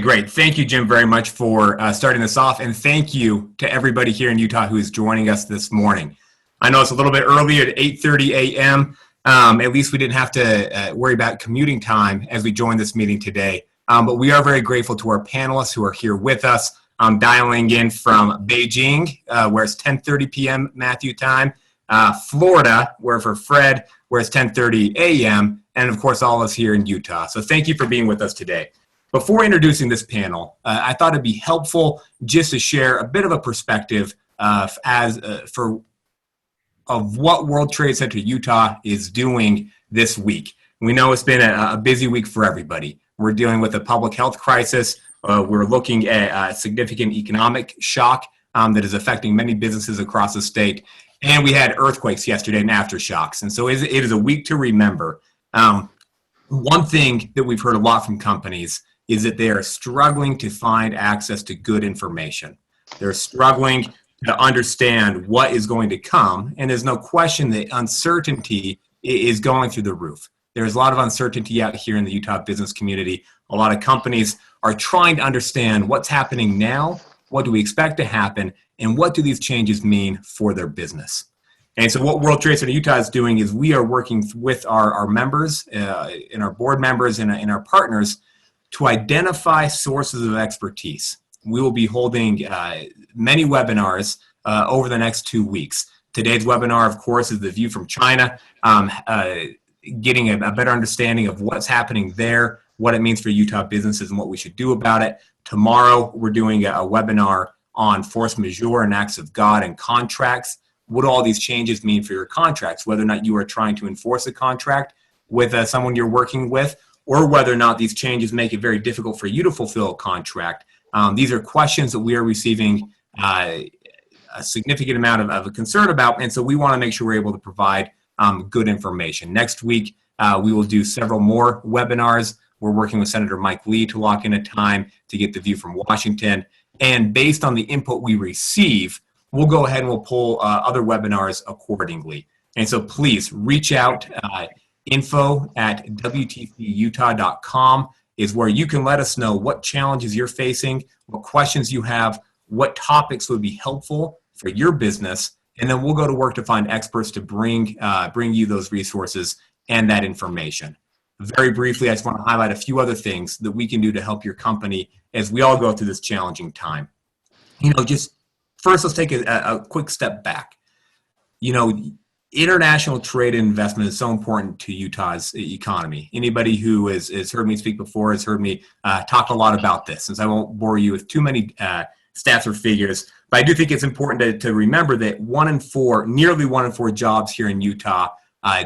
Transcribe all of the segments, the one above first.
Great. Thank you, Jim, very much for starting this off. And thank you to everybody here in Utah who is joining us this morning. I know it's a little bit early at 8:30 a.m. At least we didn't have to worry about commuting time as we joined this meeting today. But we are very grateful to our panelists who are here with us. I'm dialing in from Beijing, where it's 10:30 p.m. Mathew time, Florida, where for Fred, where it's 10:30 a.m., and of course all of us here in Utah. So thank you for being with us today. Before introducing this panel, I thought it'd be helpful just to share a bit of a perspective of what World Trade Center Utah is doing this week. We know it's been a busy week for everybody. We're dealing with a public health crisis. We're looking at a significant economic shock that is affecting many businesses across the state. And we had earthquakes yesterday and aftershocks. And so it is a week to remember. One thing that we've heard a lot from companies is that they are struggling to find access to good information. They're struggling to understand what is going to come, and there's no question that uncertainty is going through the roof. There's a lot of uncertainty out here in the Utah business community. A lot of companies are trying to understand what's happening now, what do we expect to happen, and what do these changes mean for their business. And so what World Trade Center Utah is doing is we are working with our members and our board members and our partners to identify sources of expertise. We will be holding many webinars over the next 2 weeks. Today's webinar, of course, is the view from China, getting a better understanding of what's happening there, what it means for Utah businesses and what we should do about it. Tomorrow, we're doing a webinar on force majeure and acts of God and contracts. What do all these changes mean for your contracts, whether or not you are trying to enforce a contract with someone you're working with, or whether or not these changes make it very difficult for you to fulfill a contract. These are questions that we are receiving a significant amount of concern about, and so we want to make sure we're able to provide good information. Next week, we will do several more webinars. We're working with Senator Mike Lee to lock in a time to get the view from Washington, and based on the input we receive, we'll go ahead and we'll pull other webinars accordingly. And so please reach out. info@wtcutah.com is where you can let us know what challenges you're facing, what questions you have, what topics would be helpful for your business, and then we'll go to work to find experts to bring you those resources and that information. Very briefly, I just want to highlight a few other things that we can do to help your company as we all go through this challenging time. Just first, let's take a quick step back. International trade and investment is so important to Utah's economy. Anybody who has heard me speak before has heard me talk a lot about this, since I won't bore you with too many stats or figures. But I do think it's important to remember that nearly one in four jobs here in Utah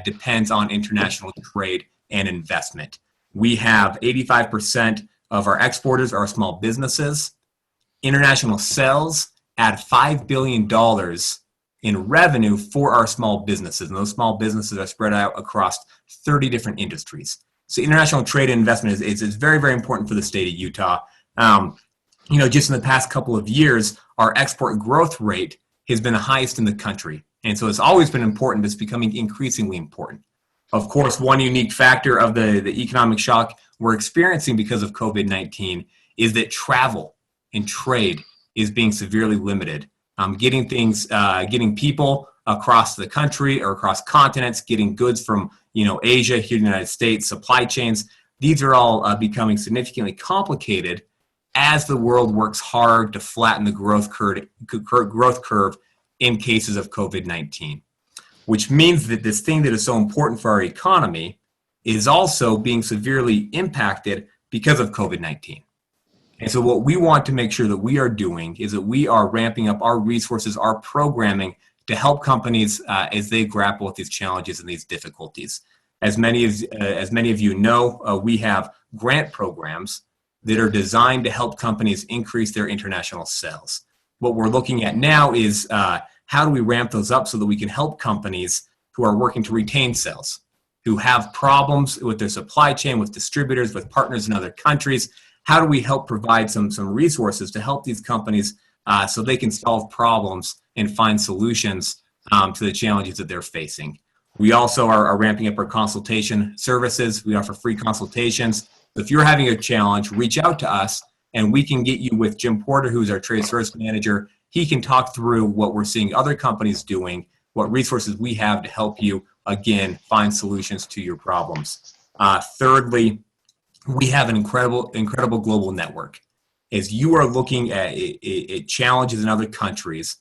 depends on international trade and investment. We have 85% of our exporters are small businesses. International sales add $5 billion in revenue for our small businesses, and those small businesses are spread out across 30 different industries. So international trade and investment is very, very important for the state of Utah. Just in the past couple of years, our export growth rate has been the highest in the country, and so it's always been important, but it's becoming increasingly important. Of course, one unique factor of the economic shock we're experiencing because of COVID-19 is that travel and trade is being severely limited. Getting people across the country or across continents, getting goods from Asia here in the United States, supply chains, these are all becoming significantly complicated as the world works hard to flatten the growth curve in cases of COVID-19, which means that this thing that is so important for our economy is also being severely impacted because of COVID-19. And so what we want to make sure that we are doing is that we are ramping up our resources, our programming to help companies as they grapple with these challenges and these difficulties. As many of you know, we have grant programs that are designed to help companies increase their international sales. What we're looking at now is how do we ramp those up so that we can help companies who are working to retain sales, who have problems with their supply chain, with distributors, with partners in other countries. How do we help provide some resources to help these companies so they can solve problems and find solutions to the challenges that they're facing? We also are ramping up our consultation services. We offer free consultations. If you're having a challenge, reach out to us and we can get you with Jim Porter, who's our trade service manager. He can talk through what we're seeing other companies doing, what resources we have to help you, again, find solutions to your problems. Thirdly, we have an incredible global network. As you are looking at challenges in other countries,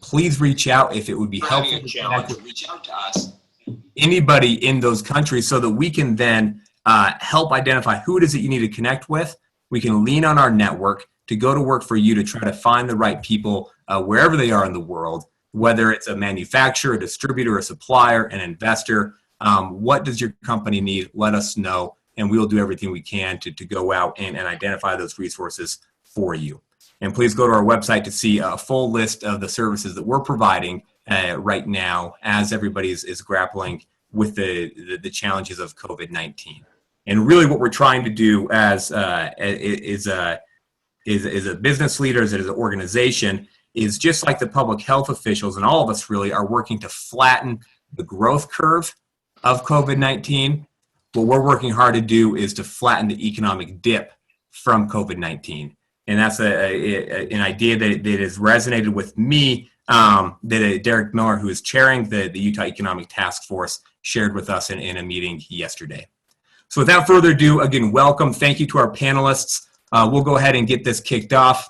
please reach out if it would be helpful to connect with reach out to us, anybody in those countries, so that we can then help identify who it is that you need to connect with. We can lean on our network to go to work for you to try to find the right people wherever they are in the world, whether it's a manufacturer, a distributor, a supplier, an investor. What does your company need? Let us know, and we'll do everything we can to go out and identify those resources for you. And please go to our website to see a full list of the services that we're providing right now as everybody is grappling with the challenges of COVID-19. And really what we're trying to do as is a business leader, as an organization, is just like the public health officials, and all of us really are working to flatten the growth curve of COVID-19. What we're working hard to do is to flatten the economic dip from COVID-19. And that's an idea that has resonated with me, that Derek Miller, who is chairing the Utah Economic Task Force, shared with us in a meeting yesterday. So without further ado, again, welcome. Thank you to our panelists. We'll go ahead and get this kicked off.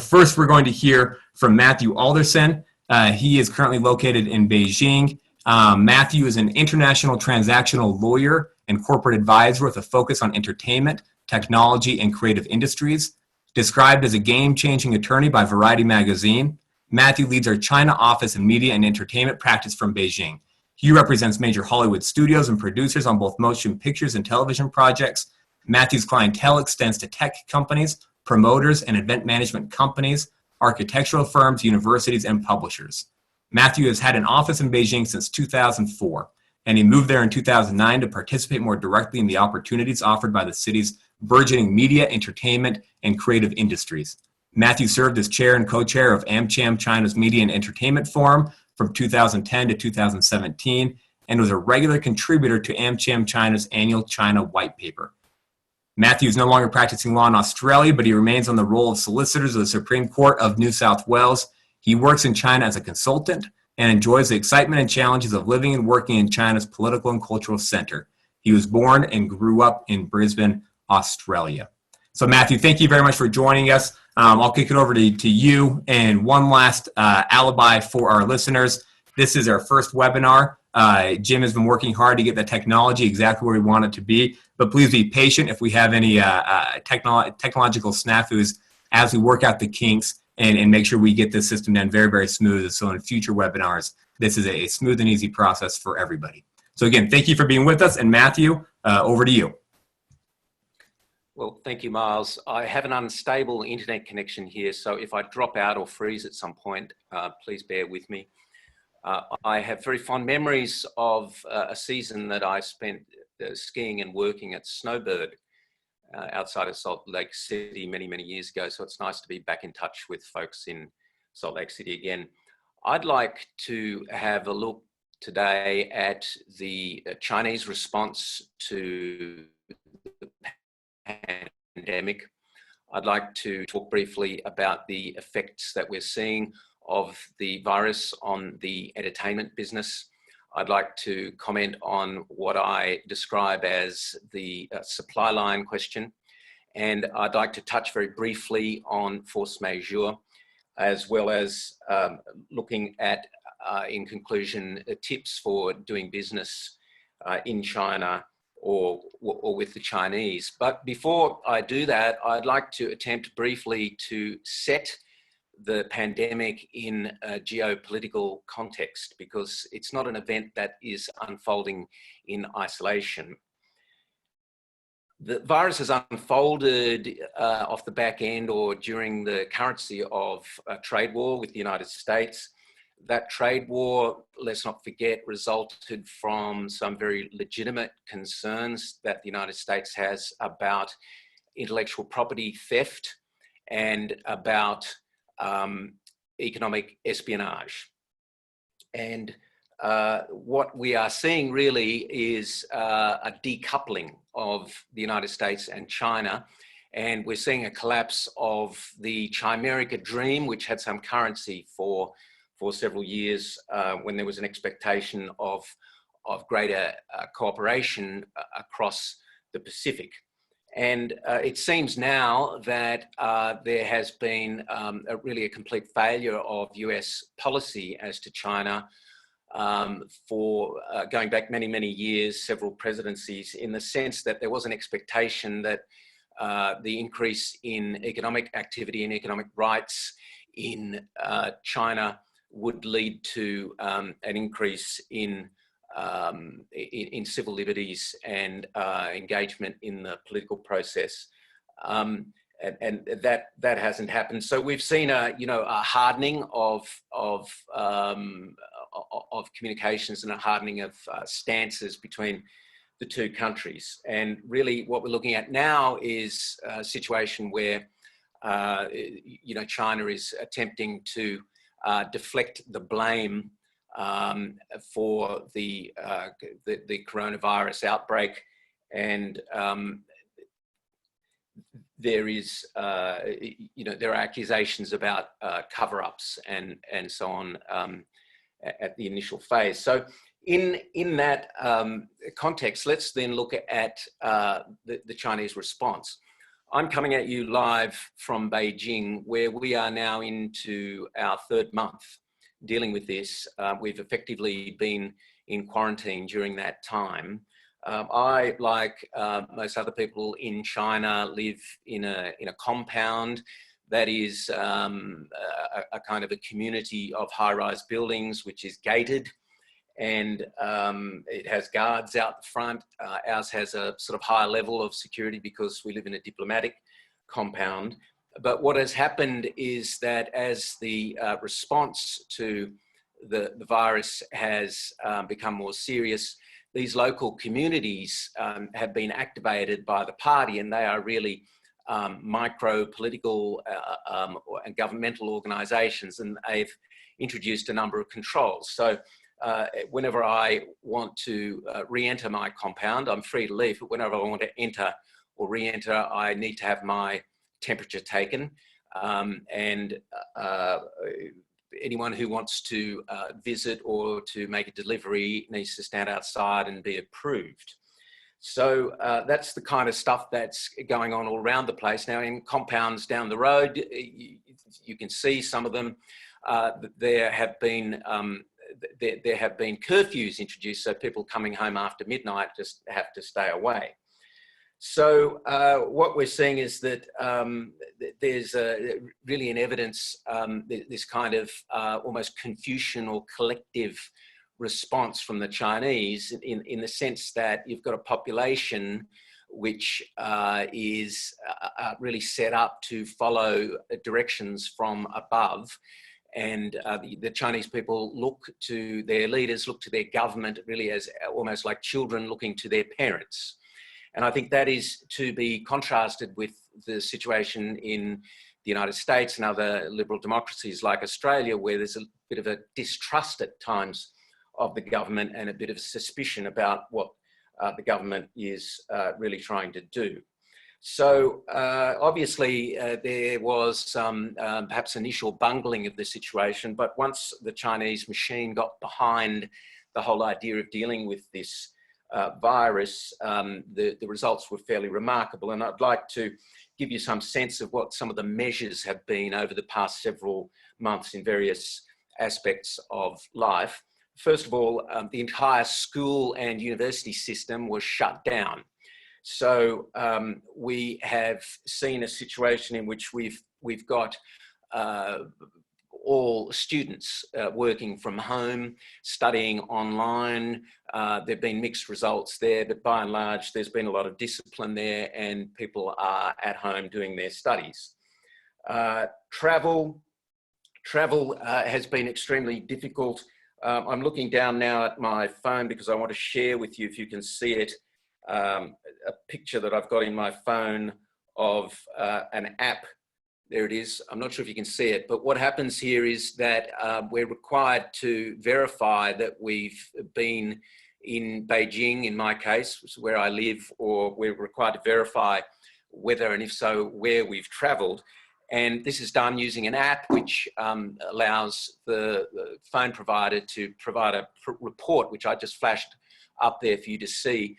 First, we're going to hear from Mathew Alderson. He is currently located in Beijing. Mathew is an international transactional lawyer and corporate advisor with a focus on entertainment, technology, and creative industries. Described as a game-changing attorney by Variety magazine, Mathew leads our China office and media and entertainment practice from Beijing. He represents major Hollywood studios and producers on both motion pictures and television projects. Mathew's clientele extends to tech companies, promoters, and event management companies, architectural firms, universities, and publishers. Mathew has had an office in Beijing since 2004, and he moved there in 2009 to participate more directly in the opportunities offered by the city's burgeoning media, entertainment, and creative industries. Mathew served as chair and co-chair of AmCham China's Media and Entertainment Forum from 2010 to 2017, and was a regular contributor to AmCham China's annual China White Paper. Mathew is no longer practicing law in Australia, but he remains on the role of solicitors of the Supreme Court of New South Wales. He works in China as a consultant and enjoys the excitement and challenges of living and working in China's political and cultural center. He was born and grew up in Brisbane, Australia. So Mathew, thank you very much for joining us. I'll kick it over to you. And one last alibi for our listeners. This is our first webinar. Jim has been working hard to get the technology exactly where we want it to be, but please be patient if we have any technological snafus as we work out the kinks and make sure we get this system done very, very smooth. So in future webinars, this is a smooth and easy process for everybody. So again, thank you for being with us. And Mathew, over to you. Well, thank you, Miles. I have an unstable internet connection here, so if I drop out or freeze at some point, please bear with me. I have very fond memories of a season that I spent skiing and working at Snowbird outside of Salt Lake City many, many years ago, so it's nice to be back in touch with folks in Salt Lake City again. I'd like to have a look today at the Chinese response to the pandemic. I'd like to talk briefly about the effects that we're seeing of the virus on the entertainment business. I'd like to comment on what I describe as the supply line question. And I'd like to touch very briefly on force majeure, as well as looking at, in conclusion, tips for doing business in China or with the Chinese. But before I do that, I'd like to attempt briefly to set the pandemic in a geopolitical context, because it's not an event that is unfolding in isolation. The virus has unfolded off the back end or during the currency of a trade war with the United States. That trade war, let's not forget, resulted from some very legitimate concerns that the United States has about intellectual property theft and about economic espionage. And what we are seeing really is a decoupling of the United States and China. And we're seeing a collapse of the Chimerica dream, which had some currency for several years when there was an expectation of greater cooperation across the Pacific. And it seems now that there has been really a complete failure of US policy as to China for going back many, many years, several presidencies, in the sense that there was an expectation that the increase in economic activity and economic rights in China would lead to an increase in civil liberties and engagement in the political process, and that hasn't happened. So we've seen a hardening of communications and a hardening of stances between the two countries. And really, what we're looking at now is a situation where China is attempting to deflect the blame for the coronavirus outbreak, and there are accusations about cover-ups and so on at the initial phase. So in that context, let's then look at the Chinese response. I'm coming at you live from Beijing, where we are now into our third month dealing with this. We've effectively been in quarantine during that time. I, like most other people in China, live in a compound that is a kind of a community of high-rise buildings, which is gated, and it has guards out the front. Ours has a sort of high level of security because we live in a diplomatic compound. But what has happened is that as the response to the virus has become more serious, these local communities have been activated by the party, and they are really micro-political and governmental organisations, and they've introduced a number of controls. So whenever I want to re-enter my compound, I'm free to leave, but whenever I want to enter or re-enter, I need to have my temperature taken, and anyone who wants to visit or to make a delivery needs to stand outside and be approved. So that's the kind of stuff that's going on all around the place. Now, in compounds down the road, you can see some of them. There have been curfews introduced, so people coming home after midnight just have to stay away. So what we're seeing is that there's really in evidence this kind of almost Confucian or collective response from the Chinese in the sense that you've got a population which is really set up to follow directions from above. And the Chinese people look to their leaders, look to their government really as almost like children looking to their parents. And I think that is to be contrasted with the situation in the United States and other liberal democracies like Australia, where there's a bit of a distrust at times of the government and a bit of suspicion about what the government is really trying to do. So obviously there was some perhaps initial bungling of the situation, but once the Chinese machine got behind the whole idea of dealing with this virus, the results were fairly remarkable. And I'd like to give you some sense of what some of the measures have been over the past several months in various aspects of life. First of all, the entire school and university system was shut down. So we have seen a situation in which we've got all students working from home, studying online. There've been mixed results there, but by and large, there's been a lot of discipline there and people are at home doing their studies. Travel has been extremely difficult. I'm looking down now at my phone because I want to share with you, if you can see it, a picture that I've got in my phone of an app. There it is. I'm not sure if you can see it, but what happens here is that we're required to verify that we've been in Beijing, in my case, which is where I live, or we're required to verify whether, and if so, where we've traveled. And this is done using an app which allows the phone provider to provide a report, which I just flashed up there for you to see,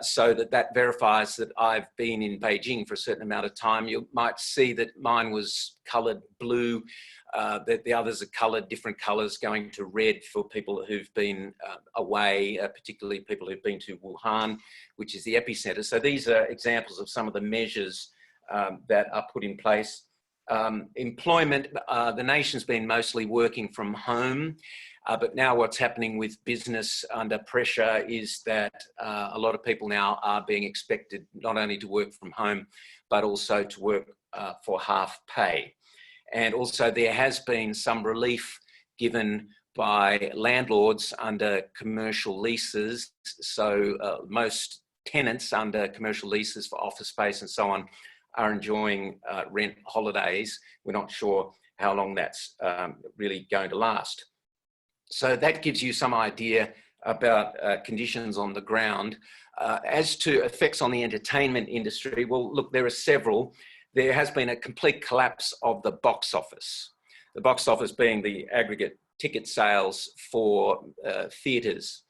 so that verifies that I've been in Beijing for a certain amount of time. You might see that mine was coloured blue, that the others are coloured different colours, going to red for people who've been away, particularly people who've been to Wuhan, which is the epicentre. So these are examples of some of the measures that are put in place. Employment, the nation's been mostly working from home, but now what's happening with business under pressure is that a lot of people now are being expected not only to work from home, but also to work for half pay. And also there has been some relief given by landlords under commercial leases. So most tenants under commercial leases for office space and so on are enjoying rent holidays. We're not sure how long that's really going to last. So that gives you some idea about conditions on the ground. As to effects on the entertainment industry, well, look, there are several. There has been a complete collapse of the box office. The box office being the aggregate ticket sales for theatres,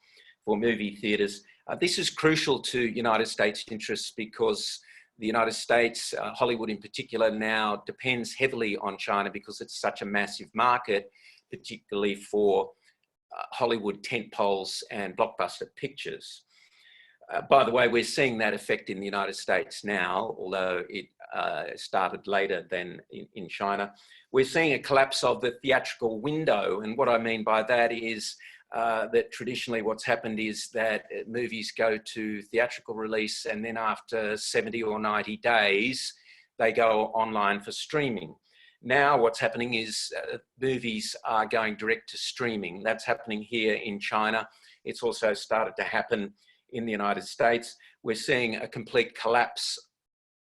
for movie theatres. This is crucial to United States interests because the United States, Hollywood in particular, now depends heavily on China because it's such a massive market, particularly for Hollywood tentpoles and blockbuster pictures. By the way, we're seeing that effect in the United States now, although it started later than in China. We're seeing a collapse of the theatrical window. And what I mean by that is that traditionally what's happened is that movies go to theatrical release and then after 70 or 90 days, they go online for streaming. Now what's happening is movies are going direct to streaming. That's happening here in China. It's also started to happen in the United States. We're seeing a complete collapse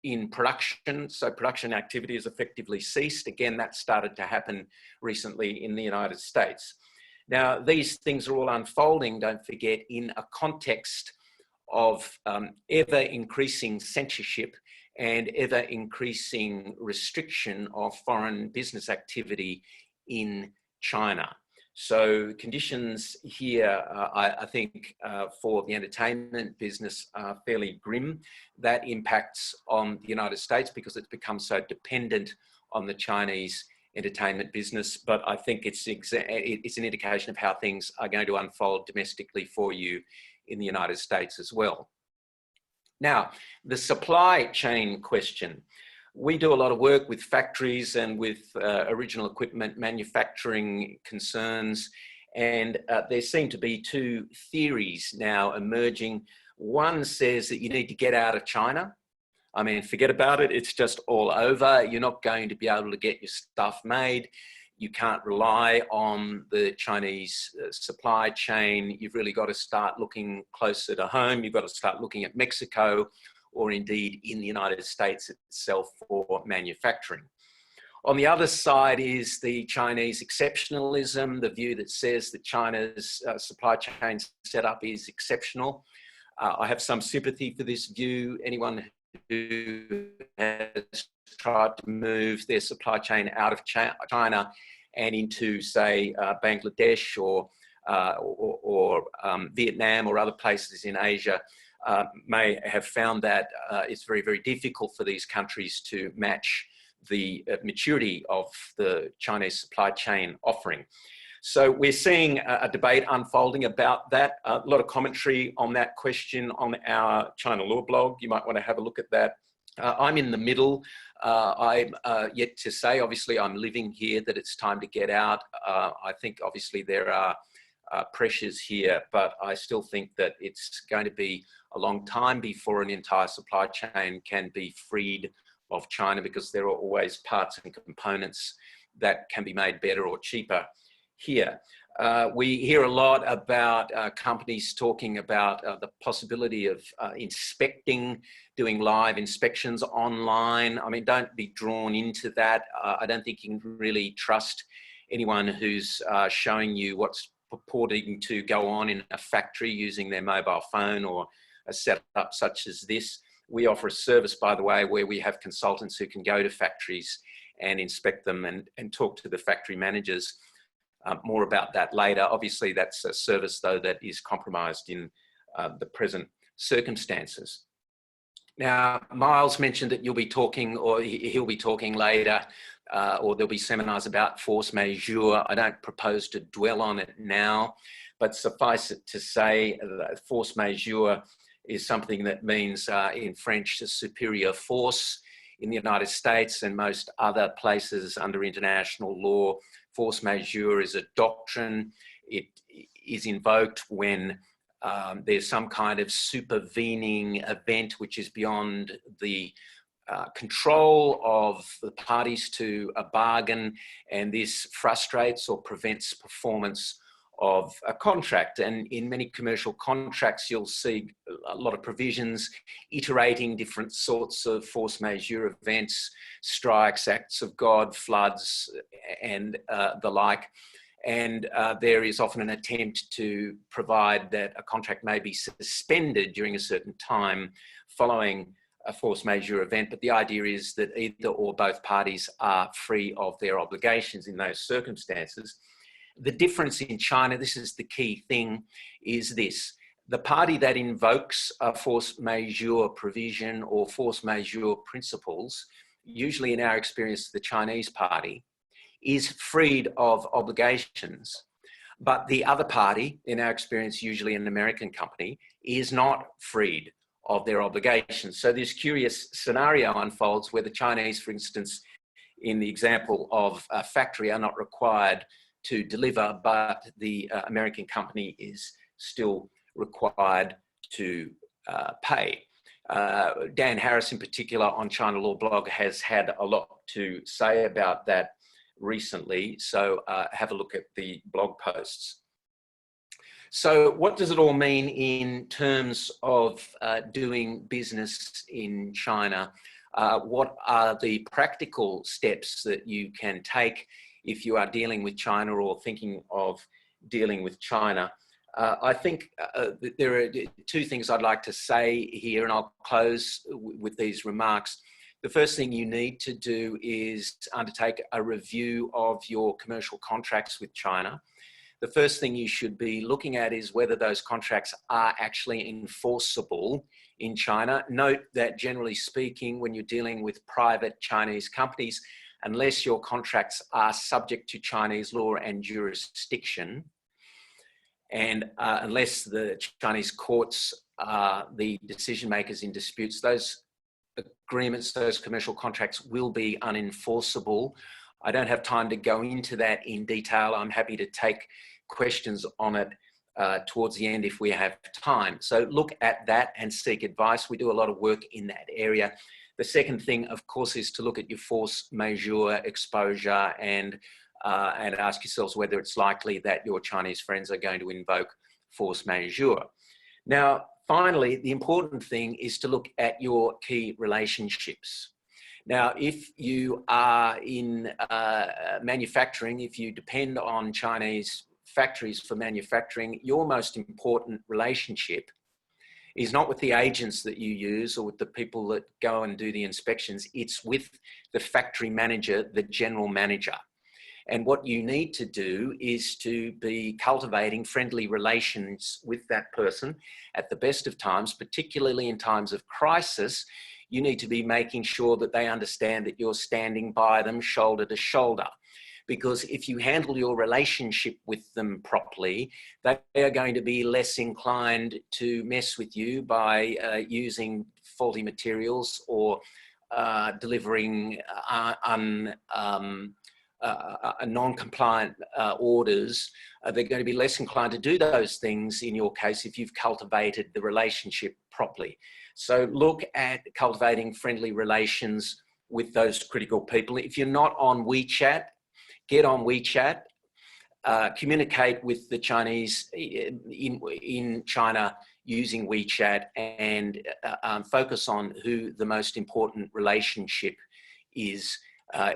in production. So production activity has effectively ceased. Again, that started to happen recently in the United States. Now, these things are all unfolding, don't forget, in a context of ever increasing censorship and ever increasing restriction of foreign business activity in China. So conditions here, I think, for the entertainment business are fairly grim. That impacts on the United States because it's become so dependent on the Chinese entertainment business. But I think it's an indication of how things are going to unfold domestically for you in the United States as well. Now, the supply chain question. We do a lot of work with factories and with original equipment manufacturing concerns, and there seem to be two theories now emerging. One says that you need to get out of China. I mean, forget about it, it's just all over. You're not going to be able to get your stuff made. You can't rely on the Chinese supply chain. You've really got to start looking closer to home. You've got to start looking at Mexico, or indeed in the United States itself for manufacturing. On the other side is the Chinese exceptionalism, the view that says that China's supply chain setup is exceptional. I have some sympathy for this view. Anyone who has tried to move their supply chain out of China and into, say, Bangladesh or Vietnam or other places in Asia may have found that it's very, very difficult for these countries to match the maturity of the Chinese supply chain offering. So we're seeing a debate unfolding about that. A lot of commentary on that question on our China Law blog. You might want to have a look at that. I'm in the middle. I'm yet to say, obviously I'm living here, that it's time to get out. I think obviously there are pressures here, but I still think that it's going to be a long time before an entire supply chain can be freed of China, because there are always parts and components that can be made better or cheaper here. We hear a lot about companies talking about the possibility of inspecting, doing live inspections online. I mean, don't be drawn into that. I don't think you can really trust anyone who's showing you what's purporting to go on in a factory using their mobile phone or a setup such as this. We offer a service, by the way, where we have consultants who can go to factories and inspect them and talk to the factory managers. More about that later. Obviously, that's a service, though, that is compromised in the present circumstances. Now, Miles mentioned that you'll be talking, or he'll be talking later, or there'll be seminars about force majeure. I don't propose to dwell on it now, but suffice it to say that force majeure is something that means in French, superior force. In the United States and most other places under international law, force majeure is a doctrine. It is invoked when there's some kind of supervening event which is beyond the control of the parties to a bargain, and this frustrates or prevents performance of a contract. And in many commercial contracts, you'll see a lot of provisions iterating different sorts of force majeure events, strikes, acts of God, floods, and the like. And there is often an attempt to provide that a contract may be suspended during a certain time following a force majeure event. But the idea is that either or both parties are free of their obligations in those circumstances. The difference in China, this is the key thing, is this. The party that invokes a force majeure provision or force majeure principles, usually in our experience the Chinese party, is freed of obligations. But the other party, in our experience usually an American company, is not freed of their obligations. So this curious scenario unfolds where the Chinese, for instance, in the example of a factory, are not required to deliver, but the American company is still required to pay. Dan Harris, in particular, on China Law Blog, has had a lot to say about that recently, so have a look at the blog posts. So what does it all mean in terms of doing business in China? What are the practical steps that you can take if you are dealing with China or thinking of dealing with China? I think there are two things I'd like to say here, and I'll close with these remarks. The first thing you need to do is undertake a review of your commercial contracts with China. The first thing you should be looking at is whether those contracts are actually enforceable in China. Note that generally speaking, when you're dealing with private Chinese companies, unless your contracts are subject to Chinese law and jurisdiction, and unless the Chinese courts are the decision makers in disputes, those agreements, those commercial contracts will be unenforceable. I don't have time to go into that in detail. I'm happy to take questions on it towards the end if we have time. So look at that and seek advice. We do a lot of work in that area. The second thing, of course, is to look at your force majeure exposure and ask yourselves whether it's likely that your Chinese friends are going to invoke force majeure. Now, finally, the important thing is to look at your key relationships. Now, if you are in manufacturing, if you depend on Chinese factories for manufacturing, your most important relationship is not with the agents that you use or with the people that go and do the inspections. It's with the factory manager, the general manager. And what you need to do is to be cultivating friendly relations with that person at the best of times, particularly in times of crisis. You need to be making sure that they understand that you're standing by them shoulder to shoulder. Because if you handle your relationship with them properly, they are going to be less inclined to mess with you by using faulty materials or delivering non-compliant orders. They're going to be less inclined to do those things in your case if you've cultivated the relationship properly. So look at cultivating friendly relations with those critical people. If you're not on WeChat, get on WeChat, communicate with the Chinese in China using WeChat, and focus on who the most important relationship is,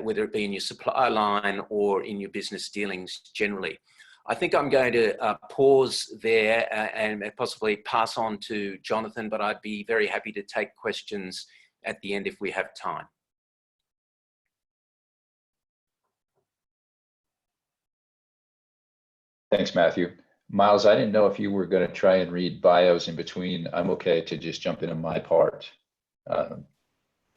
whether it be in your supply line or in your business dealings generally. I think I'm going to pause there and possibly pass on to Jonathan, but I'd be very happy to take questions at the end if we have time. Thanks, Matthew. Miles, I didn't know if you were going to try and read bios in between. I'm okay to just jump into my part.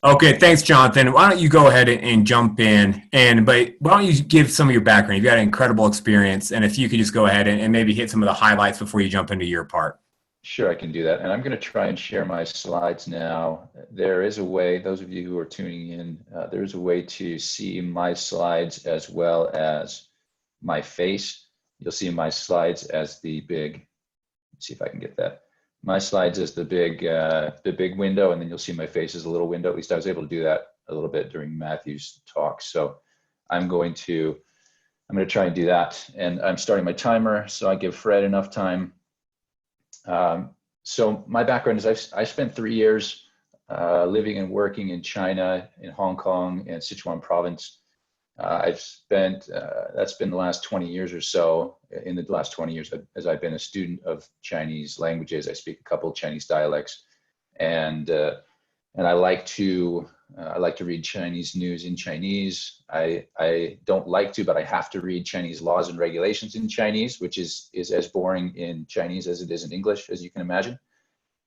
Okay, thanks, Jonathan. Why don't you go ahead and jump in, but why don't you give some of your background? You've got an incredible experience, and if you could just go ahead and maybe hit some of the highlights before you jump into your part. Sure, I can do that. And I'm going to try and share my slides now. There is a way, those of you who are tuning in, there's a way to see my slides as well as my face. You'll see my slides as the big, let's see if I can get that. My slides as the big window, and then you'll see my face as a little window. At least I was able to do that a little bit during Matthew's talk. So I'm going to try and do that. And I'm starting my timer, so I give Fred enough time. So my background is I spent 3 years living and working in China, in Hong Kong and Sichuan province. I've spent, that's been the last 20 years or so. In the last 20 years, as I've been a student of Chinese languages, I speak a couple of Chinese dialects, and I like to read Chinese news in Chinese. I don't like to, but I have to read Chinese laws and regulations in Chinese, which is as boring in Chinese as it is in English, as you can imagine.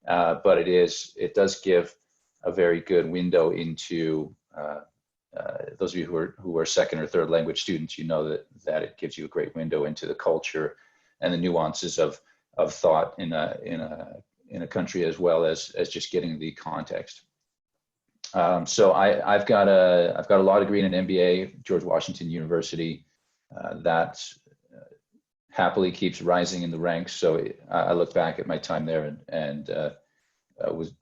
But it does give a very good window into those of you who are second or third language students, you know that it gives you a great window into the culture and the nuances of thought in a country, as well as just getting the context. So I've got a law degree and an MBA, George Washington University, that happily keeps rising in the ranks. So I look back at my time there and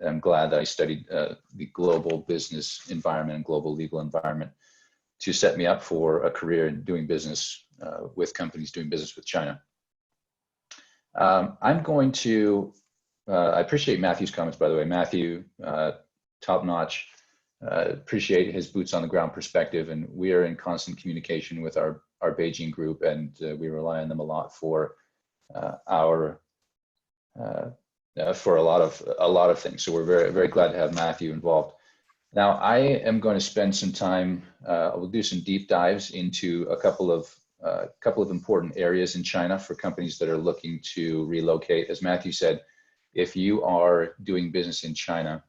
I'm glad that I studied the global business environment and global legal environment to set me up for a career in doing business with companies doing business with China. I'm going to, I appreciate Matthew's comments, by the way. Matthew, top notch, appreciate his boots on the ground perspective, and we are in constant communication with our Beijing group, and we rely on them a lot for for a lot of things. So we're very, very glad to have Mathew involved. Now, I am going to spend some time, we'll do some deep dives into a couple of important areas in China for companies that are looking to relocate. As Mathew said, if you are doing business in China,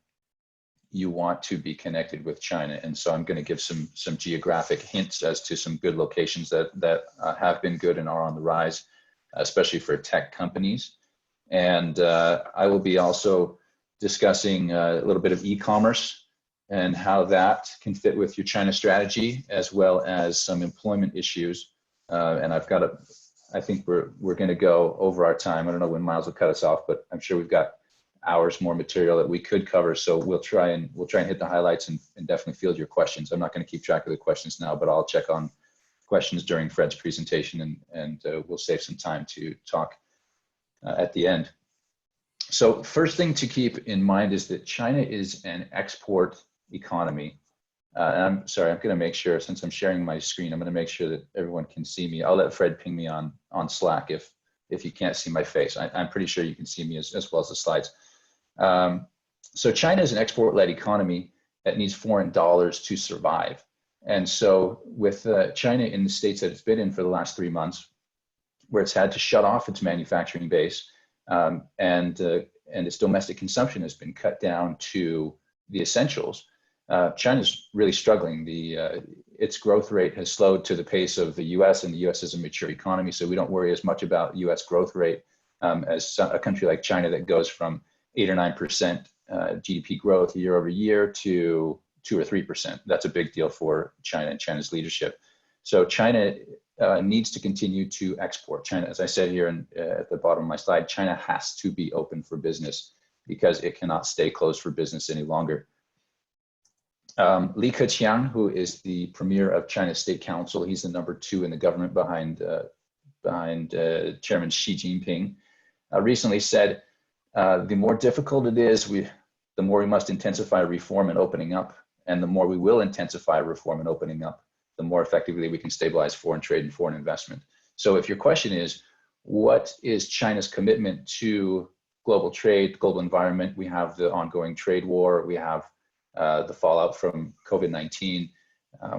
you want to be connected with China. And so I'm going to give some geographic hints as to some good locations that have been good and are on the rise, especially for tech companies. And I will be also discussing a little bit of e-commerce and how that can fit with your China strategy, as well as some employment issues. And I think we're going to go over our time. I don't know when Miles will cut us off, but I'm sure we've got hours more material that we could cover. So we'll try and hit the highlights and definitely field your questions. I'm not going to keep track of the questions now, but I'll check on questions during Fred's presentation, and we'll save some time to talk at the end. So first thing to keep in mind is that China is an export economy. And I'm sorry, I'm going to make sure, since I'm sharing my screen, I'm going to make sure that everyone can see me. I'll let Fred ping me on Slack if you can't see my face. I'm pretty sure you can see me as well as the slides. So China is an export-led economy that needs foreign dollars to survive. And so with China in the states that it's been in for the last 3 months, where it's had to shut off its manufacturing base, and its domestic consumption has been cut down to the essentials, China's really struggling. Its growth rate has slowed to the pace of the US, and the US is a mature economy, so we don't worry as much about US growth rate as a country like China that goes from 8 or 9% GDP growth year over year to 2 or 3%. That's a big deal for China and China's leadership. So China needs to continue to export. China, as I said here at the bottom of my slide, China has to be open for business because it cannot stay closed for business any longer. Li Keqiang, who is the premier of China's State Council, he's the #2 in the government behind Chairman Xi Jinping, recently said, the more difficult it is, the more we must intensify reform and opening up, and the more we will intensify reform and opening up, the more effectively we can stabilize foreign trade and foreign investment. So if your question is, what is China's commitment to global trade, global environment? We have the ongoing trade war. We have the fallout from COVID-19.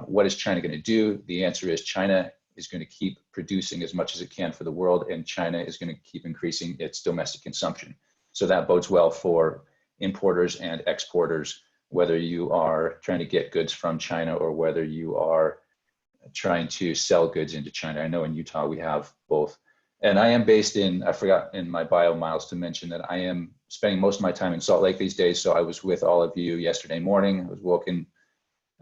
What is China going to do? The answer is China is going to keep producing as much as it can for the world, and China is going to keep increasing its domestic consumption. So that bodes well for importers and exporters, whether you are trying to get goods from China or whether you are trying to sell goods into China. I know in Utah we have both. And I am based in, I forgot in my bio, Miles, to mention that I am spending most of my time in Salt Lake these days. So I was with all of you yesterday morning. I was woken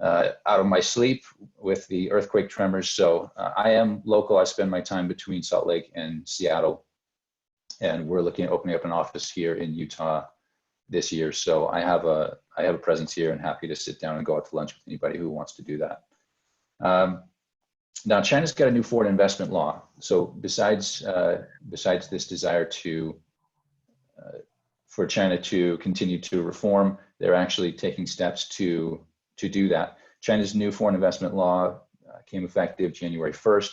out of my sleep with the earthquake tremors. So I am local. I spend my time between Salt Lake and Seattle. And we're looking at opening up an office here in Utah this year. So I have a presence here and happy to sit down and go out to lunch with anybody who wants to do that. Now, China's got a new foreign investment law. So besides this desire for China to continue to reform, they're actually taking steps to do that. China's new foreign investment law came effective January 1st.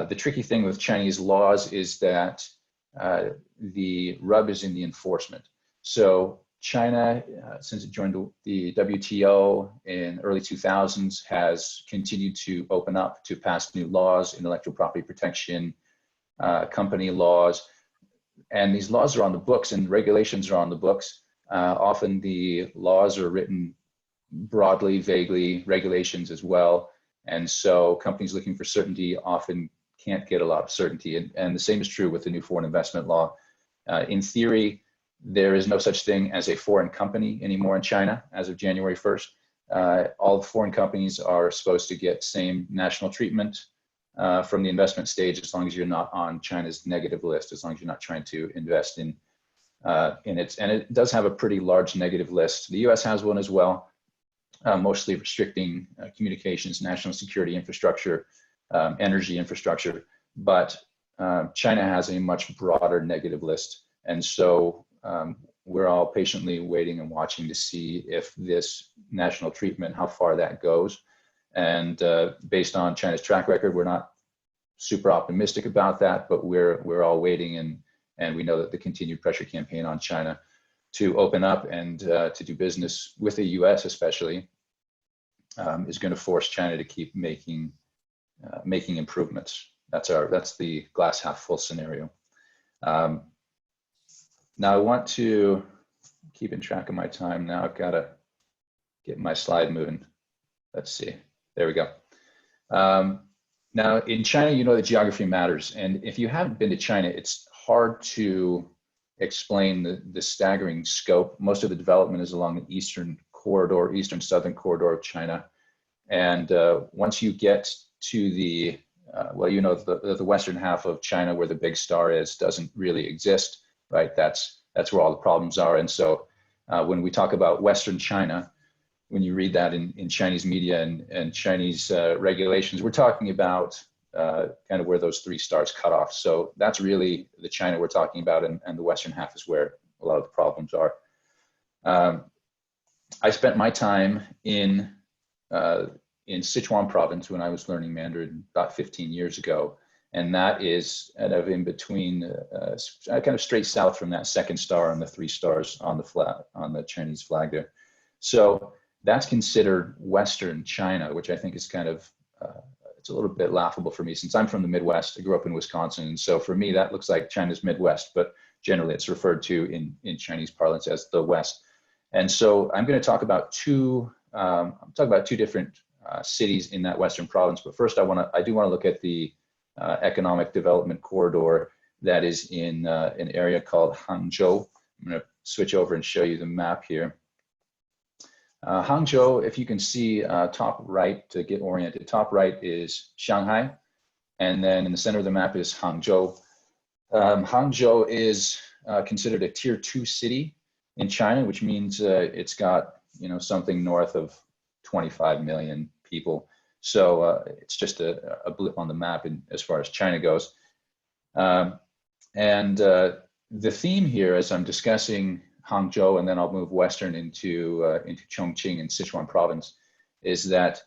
The tricky thing with Chinese laws is that the rub is in the enforcement. So China, since it joined the WTO in early 2000s, has continued to open up to pass new laws, intellectual property protection, company laws, and these laws are on the books and regulations are on the books. Often the laws are written broadly, vaguely, regulations as well, and so companies looking for certainty often can't get a lot of certainty, and the same is true with the new foreign investment law. In theory, there is no such thing as a foreign company anymore in China as of January 1st. All the foreign companies are supposed to get same national treatment from the investment stage as long as you're not on China's negative list, as long as you're not trying to invest in it. And it does have a pretty large negative list. The US has one as well, mostly restricting communications, national security infrastructure, energy infrastructure. But China has a much broader negative list. And so we're all patiently waiting and watching to see if this national treatment, how far that goes. And based on China's track record, we're not super optimistic about that, but we're all waiting, and we know that the continued pressure campaign on China to open up and to do business with the US especially is going to force China to keep making improvements. That's the glass half full scenario. Now I want to keep in track of my time. Now I've got to get my slide moving. Let's see. There we go. Now in China, you know that geography matters. And if you haven't been to China, it's hard to explain the staggering scope. Most of the development is along the eastern southern corridor of China. And once you get to the, the western half of China where the big star is, doesn't really exist. Right, that's where all the problems are. And so when we talk about Western China, when you read that in Chinese media and Chinese regulations, we're talking about kind of where those three stars cut off. So that's really the China we're talking about, and the Western half is where a lot of the problems are. I spent my time in Sichuan province when I was learning Mandarin about 15 years ago. And that is kind of in between, kind of straight south from that second star and the three stars on the Chinese flag there. So that's considered Western China, which I think is kind of, it's a little bit laughable for me since I'm from the Midwest. I grew up in Wisconsin. And so for me, that looks like China's Midwest, but generally it's referred to in Chinese parlance as the West. And so I'm going to talk about two different cities in that Western province. But first I do want to look at the economic development corridor that is in an area called Hangzhou. I'm going to switch over and show you the map here. Hangzhou, if you can see top right to get oriented, top right is Shanghai, and then in the center of the map is Hangzhou. Hangzhou is considered a tier 2 city in China, which means it's got something north of 25 million people. So it's just a blip on the map as far as China goes. The theme here, as I'm discussing Hangzhou, and then I'll move western into Chongqing and Sichuan province, is that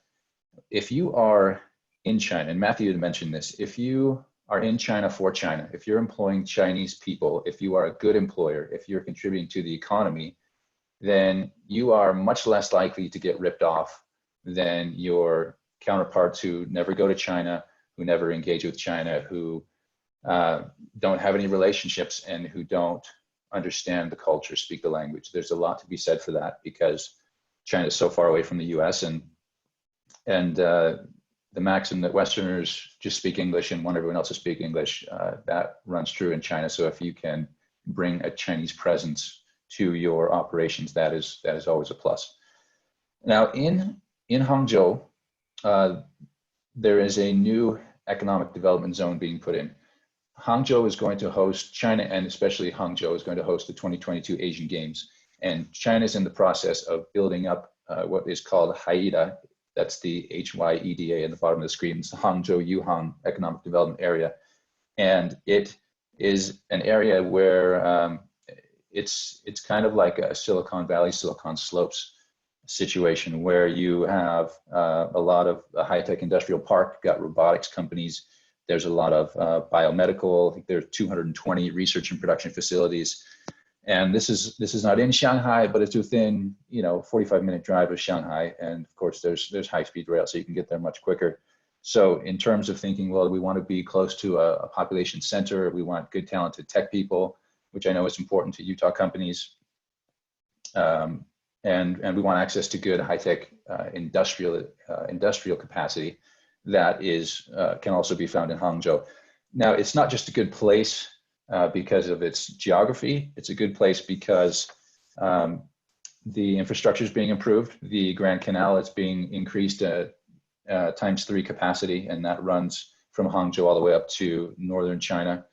if you are in China, and Mathew had mentioned this, if you are in China for China, if you're employing Chinese people, if you are a good employer, if you're contributing to the economy, then you are much less likely to get ripped off than your counterparts who never go to China, who never engage with China, who don't have any relationships, and who don't understand the culture, speak the language. There's a lot to be said for that, because China is so far away from the US, and the maxim that Westerners just speak English and want everyone else to speak English, that runs true in China. So if you can bring a Chinese presence to your operations, that is always a plus. Now in Hangzhou, there is a new economic development zone being put in. Hangzhou is going to host, China and especially Hangzhou is going to host the 2022 Asian Games. And China is in the process of building up what is called HYEDA. That's the HYEDA at the bottom of the screen. It's the Hangzhou Yuhang Economic Development Area. And it is an area where it's kind of like a Silicon Valley, Silicon Slopes situation, where you have a lot of high-tech industrial park, got robotics companies. There's a lot of biomedical. I think there are 220 research and production facilities. And this is not in Shanghai, but it's within 45-minute drive of Shanghai. And of course, there's high-speed rail, so you can get there much quicker. So in terms of thinking, well, we want to be close to a population center. We want good, talented tech people, which I know is important to Utah companies. And we want access to good high-tech industrial capacity that can also be found in Hangzhou. Now, it's not just a good place because of its geography. It's a good place because the infrastructure is being improved. The Grand Canal is being increased ×3 capacity, and that runs from Hangzhou all the way up to northern China.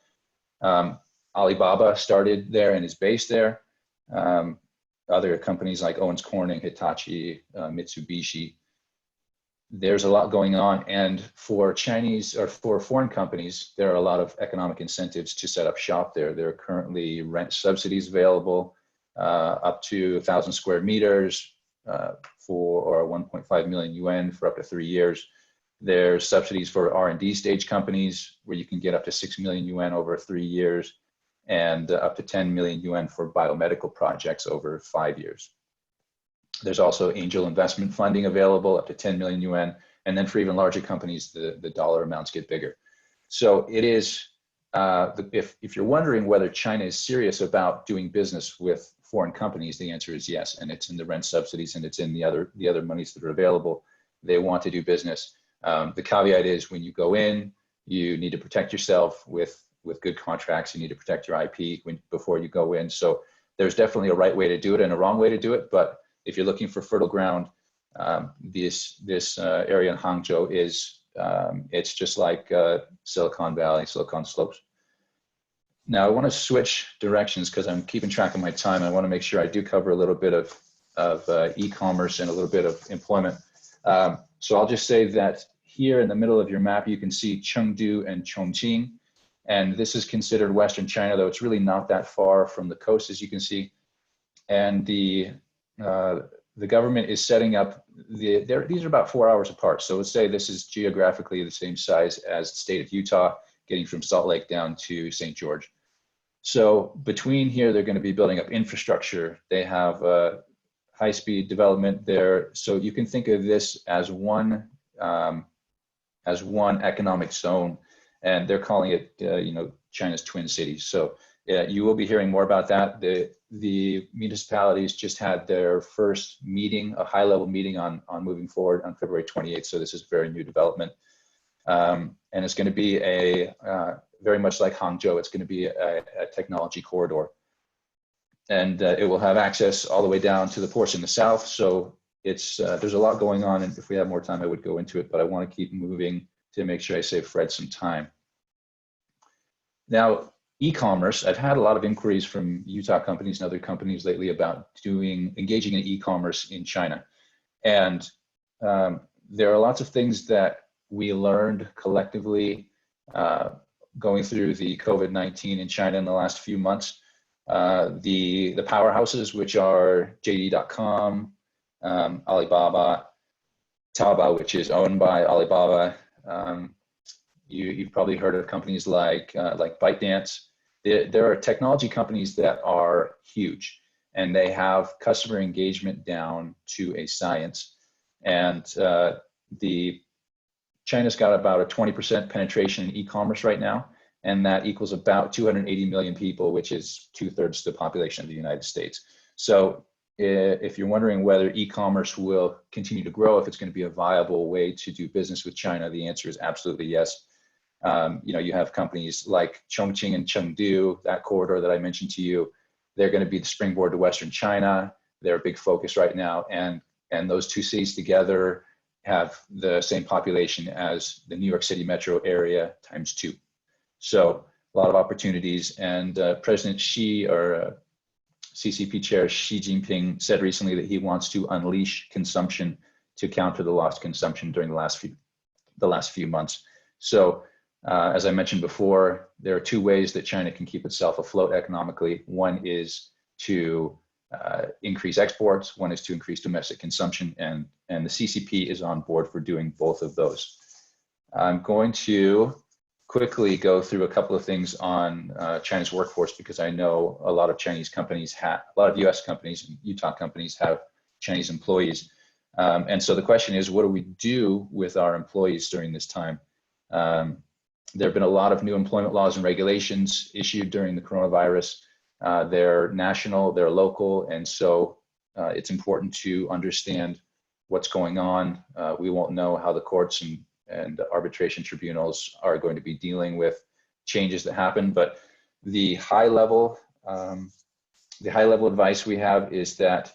Alibaba started there and is based there. Other companies like Owens Corning, Hitachi, Mitsubishi. There's a lot going on, and for Chinese or for foreign companies, there are a lot of economic incentives to set up shop there. There are currently rent subsidies available up to 1,000 square meters or 1.5 million yuan for up to 3 years. There's subsidies for R&D stage companies where you can get up to 6 million yuan over 3 years, and up to 10 million yuan for biomedical projects over 5 years. There's also angel investment funding available up to 10 million yuan. And then for even larger companies, the dollar amounts get bigger. So it is, if you're wondering whether China is serious about doing business with foreign companies, the answer is yes. And it's in the rent subsidies, and it's in the other monies that are available. They want to do business. The caveat is when you go in, you need to protect yourself with good contracts. You need to protect your IP before you go in. So there's definitely a right way to do it and a wrong way to do it. But if you're looking for fertile ground, this area in Hangzhou is, it's just like Silicon Valley, Silicon Slopes. Now I want to switch directions because I'm keeping track of my time. I want to make sure I do cover a little bit of e-commerce and a little bit of employment. So I'll just say that here in the middle of your map, you can see Chengdu and Chongqing. And this is considered Western China, though it's really not that far from the coast, as you can see. And the government is setting up, these are about 4 hours apart. So let's say this is geographically the same size as the state of Utah, getting from Salt Lake down to St. George. So between here, they're going to be building up infrastructure. They have high-speed development there. So you can think of this as one economic zone, and they're calling it, China's Twin Cities. So you will be hearing more about that. The municipalities just had their first meeting, a high-level meeting on moving forward on February 28th. So this is a very new development. And it's going to be very much like Hangzhou, it's going to be a technology corridor. And it will have access all the way down to the ports in the south. So it's there's a lot going on. And if we have more time, I would go into it, but I want to keep moving to make sure I save Fred some time. Now, e-commerce, I've had a lot of inquiries from Utah companies and other companies lately about engaging in e-commerce in China. And there are lots of things that we learned collectively going through the COVID-19 in China in the last few months. The powerhouses, which are JD.com, Alibaba, Taobao, which is owned by Alibaba, You've probably heard of companies like ByteDance. There are technology companies that are huge, and they have customer engagement down to a science. And China's got about a 20% penetration in e-commerce right now, and that equals about 280 million people, which is 2/3 the population of the United States. So if you're wondering whether e-commerce will continue to grow, if it's going to be a viable way to do business with China, the answer is absolutely yes. You have companies like Chongqing and Chengdu, that corridor that I mentioned to you. They're going to be the springboard to Western China. They're a big focus right now, and those two cities together have the same population as the New York City metro area times 2. So a lot of opportunities. And President Xi, or CCP Chair Xi Jinping, said recently that he wants to unleash consumption to counter the lost consumption during the last few months. So as I mentioned before, there are 2 ways that China can keep itself afloat economically. One is to increase exports, one is to increase domestic consumption, and the CCP is on board for doing both of those. I'm going to quickly go through a couple of things on China's workforce, because I know a lot of Chinese companies a lot of US companies and Utah companies have Chinese employees. And so the question is, what do we do with our employees during this time? There have been a lot of new employment laws and regulations issued during the coronavirus. They're national, they're local, and so it's important to understand what's going on. We won't know how the courts and arbitration tribunals are going to be dealing with changes that happen, but the high level advice we have is that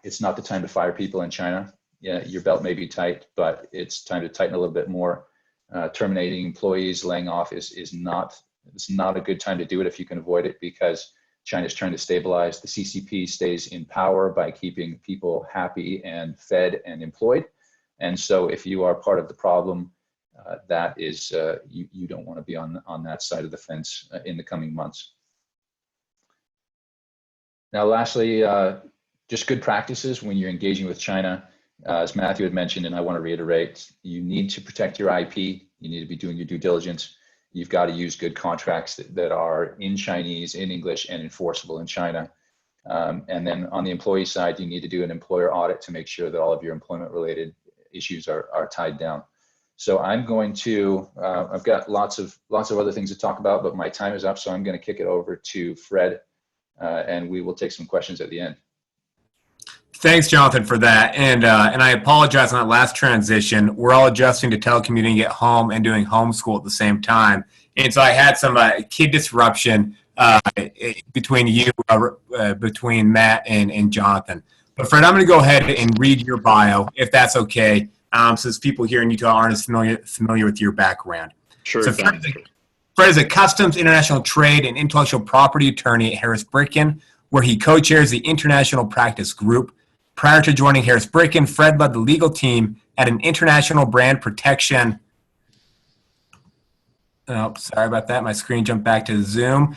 it's not the time to fire people in China. Yeah, your belt may be tight, but it's time to tighten a little bit more. Terminating employees, laying off it's not a good time to do it if you can avoid it, because China's trying to stabilize. The CCP stays in power by keeping people happy and fed and employed. And so if you are part of the problem, that is, you don't want to be on that side of the fence in the coming months. Now, lastly, just good practices when you're engaging with China. As Mathew had mentioned, and I want to reiterate, you need to protect your IP. You need to be doing your due diligence. You've got to use good contracts that are in Chinese, in English, and enforceable in China. And then on the employee side, you need to do an employer audit to make sure that all of your employment-related issues are tied down. So I'm going to, I've got lots of other things to talk about, but my time is up, so I'm going to kick it over to Fred, and we will take some questions at the end. Thanks, Jonathan, for that. And I apologize on that last transition. We're all adjusting to telecommuting at home and doing homeschool at the same time. And so I had some kid disruption between between Matt and Jonathan. But Fred, I'm going to go ahead and read your bio, if that's okay, since people here in Utah aren't as familiar with your background. Sure. So Fred is a customs, international trade, and intellectual property attorney at Harris Bricken, where he co-chairs the International Practice Group. Prior to joining Harris Bricken, Fred led the legal team at an international brand protection. Oh, sorry about that. My screen jumped back to Zoom.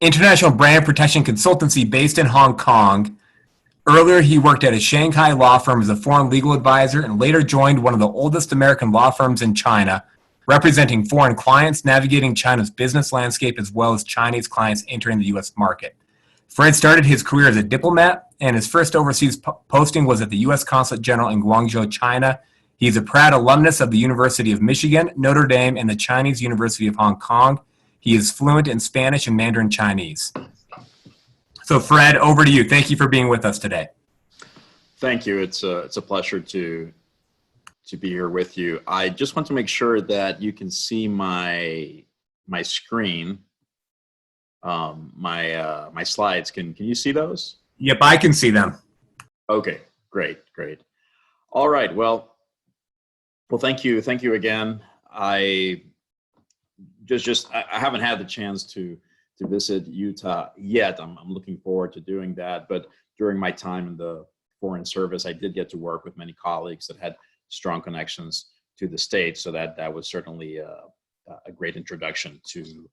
International brand protection consultancy based in Hong Kong. Earlier, he worked at a Shanghai law firm as a foreign legal advisor and later joined one of the oldest American law firms in China, representing foreign clients, navigating China's business landscape, as well as Chinese clients entering the U.S. market. Fred started his career as a diplomat, and his first overseas posting was at the U.S. Consulate General in Guangzhou, China. He is a proud alumnus of the University of Michigan, Notre Dame, and the Chinese University of Hong Kong. He is fluent in Spanish and Mandarin Chinese. So, Fred, over to you. Thank you for being with us today. Thank you. It's a pleasure to be here with you. I just want to make sure that you can see my screen. My slides. Can you see those? Yep, I can see them. Okay, great. All right. Well, thank you again. I haven't had the chance to visit Utah yet. I'm looking forward to doing that. But during my time in the Foreign Service, I did get to work with many colleagues that had strong connections to the state. So that was certainly a great introduction to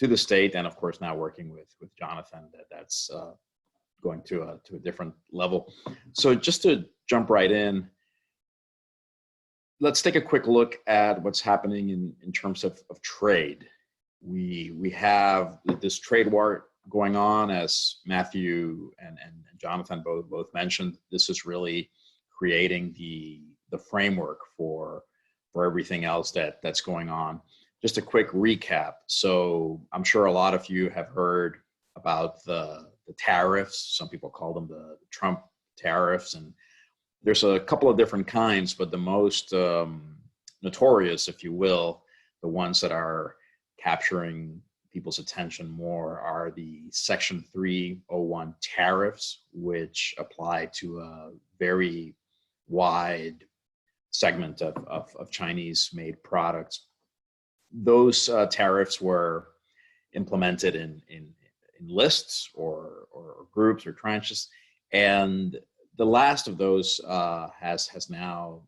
the state, and of course now working with Jonathan, that's going to a different level. So just to jump right in, let's take a quick look at what's happening in terms of trade. We have this trade war going on, as Mathew and Jonathan both mentioned. This is really creating the framework for everything else that's going on. Just a quick recap. So I'm sure a lot of you have heard about the tariffs. Some people call them the Trump tariffs, and there's a couple of different kinds, but the most notorious, if you will, the ones that are capturing people's attention more, are the Section 301 tariffs, which apply to a very wide segment of Chinese-made products. Those tariffs were implemented in lists or groups or tranches, and the last of those has now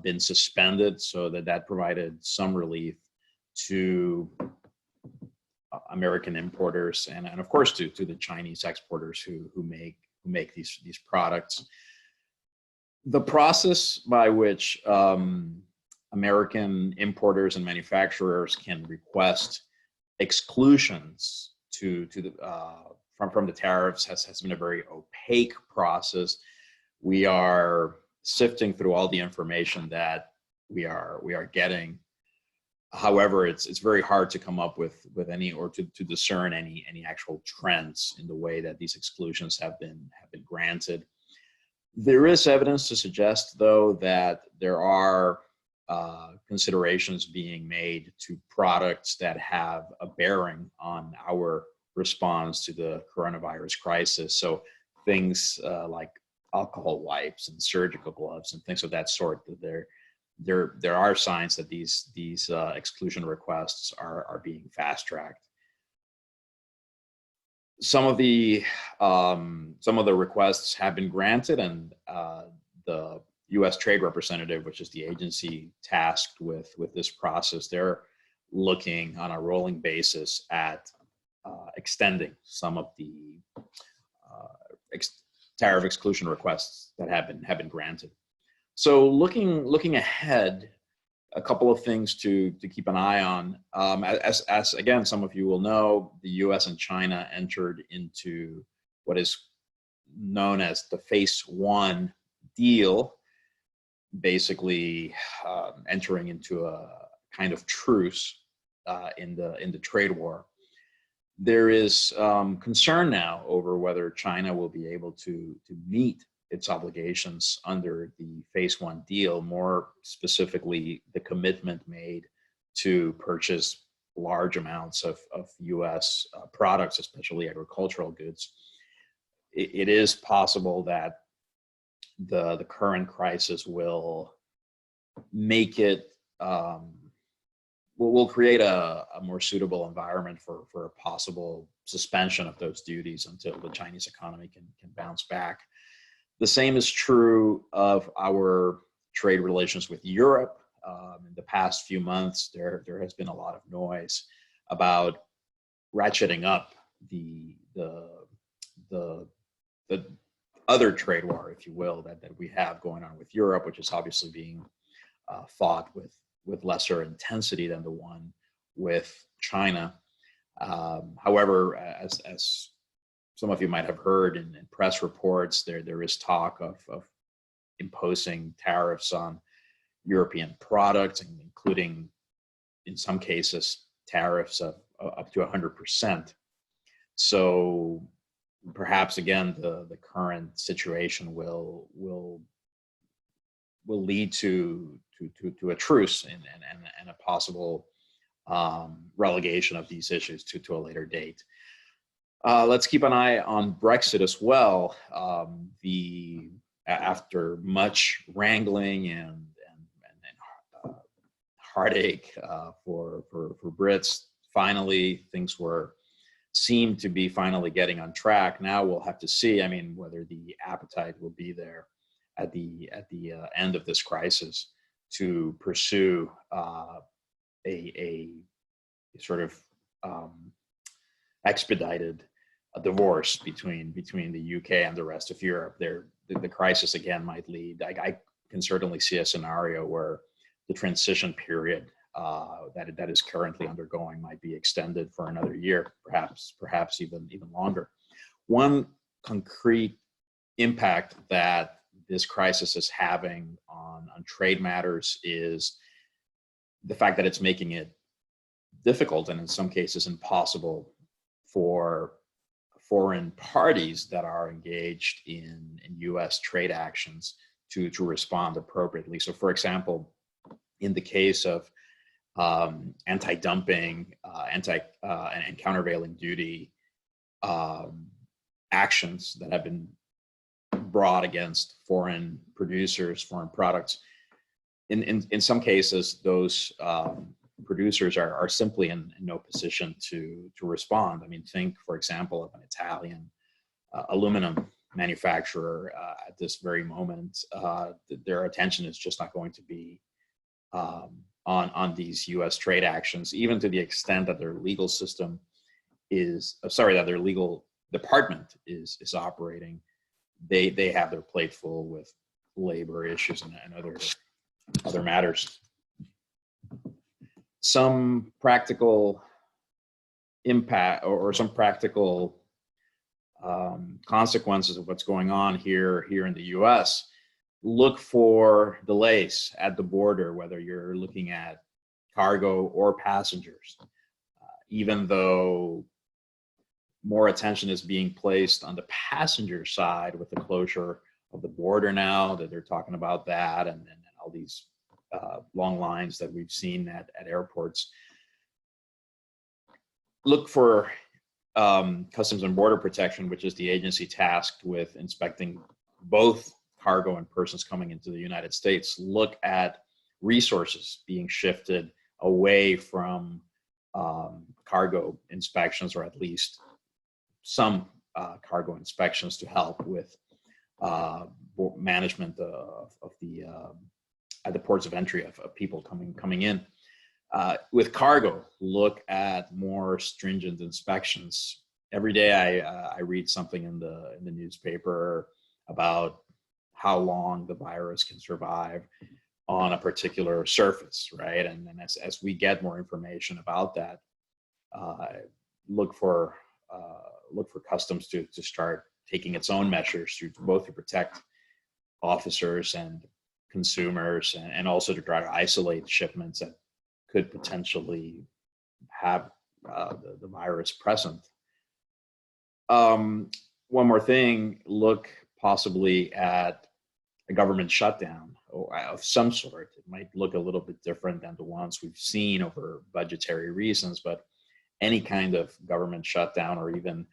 been suspended, so that provided some relief to American importers and of course to the Chinese exporters who make these products. The process by which American importers and manufacturers can request exclusions from the tariffs has been a very opaque process. We are sifting through all the information that we are getting. However, it's very hard to come up with any, or to discern any actual trends in the way that these exclusions have been granted. There is evidence to suggest, though, that there are considerations being made to products that have a bearing on our response to the coronavirus crisis. So things like alcohol wipes and surgical gloves and things of that sort. There are signs that these exclusion requests are being fast-tracked. Some of the requests have been granted, and the U.S. Trade Representative, which is the agency tasked with this process, they're looking on a rolling basis at extending some of the tariff exclusion requests that have been granted. So looking ahead, a couple of things to keep an eye on. As again, some of you will know, the U.S. and China entered into what is known as the Phase 1 deal, basically entering into a kind of truce in the trade war. There is concern now over whether China will be able to meet its obligations under the Phase 1 deal, more specifically the commitment made to purchase large amounts of U.S. products, especially agricultural goods. It is possible that the current crisis will make it, will create a more suitable environment for a possible suspension of those duties until the Chinese economy can bounce back. The same is true of our trade relations with Europe. In the past few months, there has been a lot of noise about ratcheting up the other trade war, if you will, that we have going on with Europe, which is obviously being fought with lesser intensity than the one with China. However, as some of you might have heard in press reports, there is talk of imposing tariffs on European products, including, in some cases, tariffs of up to 100%. So perhaps, again, the current situation will lead to a truce and a possible relegation of these issues to a later date. Let's keep an eye on Brexit as well. After much wrangling and heartache for Brits, finally things seemed to be finally getting on track. Now we'll have to see. I mean, whether the appetite will be there at the end of this crisis to pursue a sort of expedited divorce between the UK and the rest of Europe. The crisis again might lead. I can certainly see a scenario where the transition period that is currently undergoing might be extended for another year, perhaps even longer. One concrete impact that this crisis is having on trade matters is the fact that it's making it difficult and in some cases impossible for foreign parties that are engaged in U.S. trade actions to respond appropriately. So, for example, in the case of anti-dumping, and countervailing duty actions that have been brought against foreign producers, foreign products, in some cases, those producers are simply in no position to respond. I mean, think, for example, of an Italian aluminum manufacturer at this very moment. Their attention is just not going to be on these U.S. trade actions, even to the extent that their legal system that their legal department is operating. They have their plate full with labor issues and other matters. Some practical impact or some practical consequences of what's going on here in the U.S. Look for delays at the border, whether you're looking at cargo or passengers. Even though more attention is being placed on the passenger side with the closure of the border now, that they're talking about that, and all these long lines that we've seen at airports. Look for Customs and Border Protection, which is the agency tasked with inspecting both cargo and persons coming into the United States. Look at resources being shifted away from cargo inspections, or at least some cargo inspections, to help with management of the at the ports of entry of people coming in. With cargo, look at more stringent inspections. Every day I read something in the newspaper about how long the virus can survive on a particular surface, right? And then as we get more information about that, look for customs to start taking its own measures to protect officers and consumers, and also to try to isolate shipments that could potentially have the virus present. One more thing, look possibly at a government shutdown of some sort. It might look a little bit different than the ones we've seen over budgetary reasons, but any kind of government shutdown or even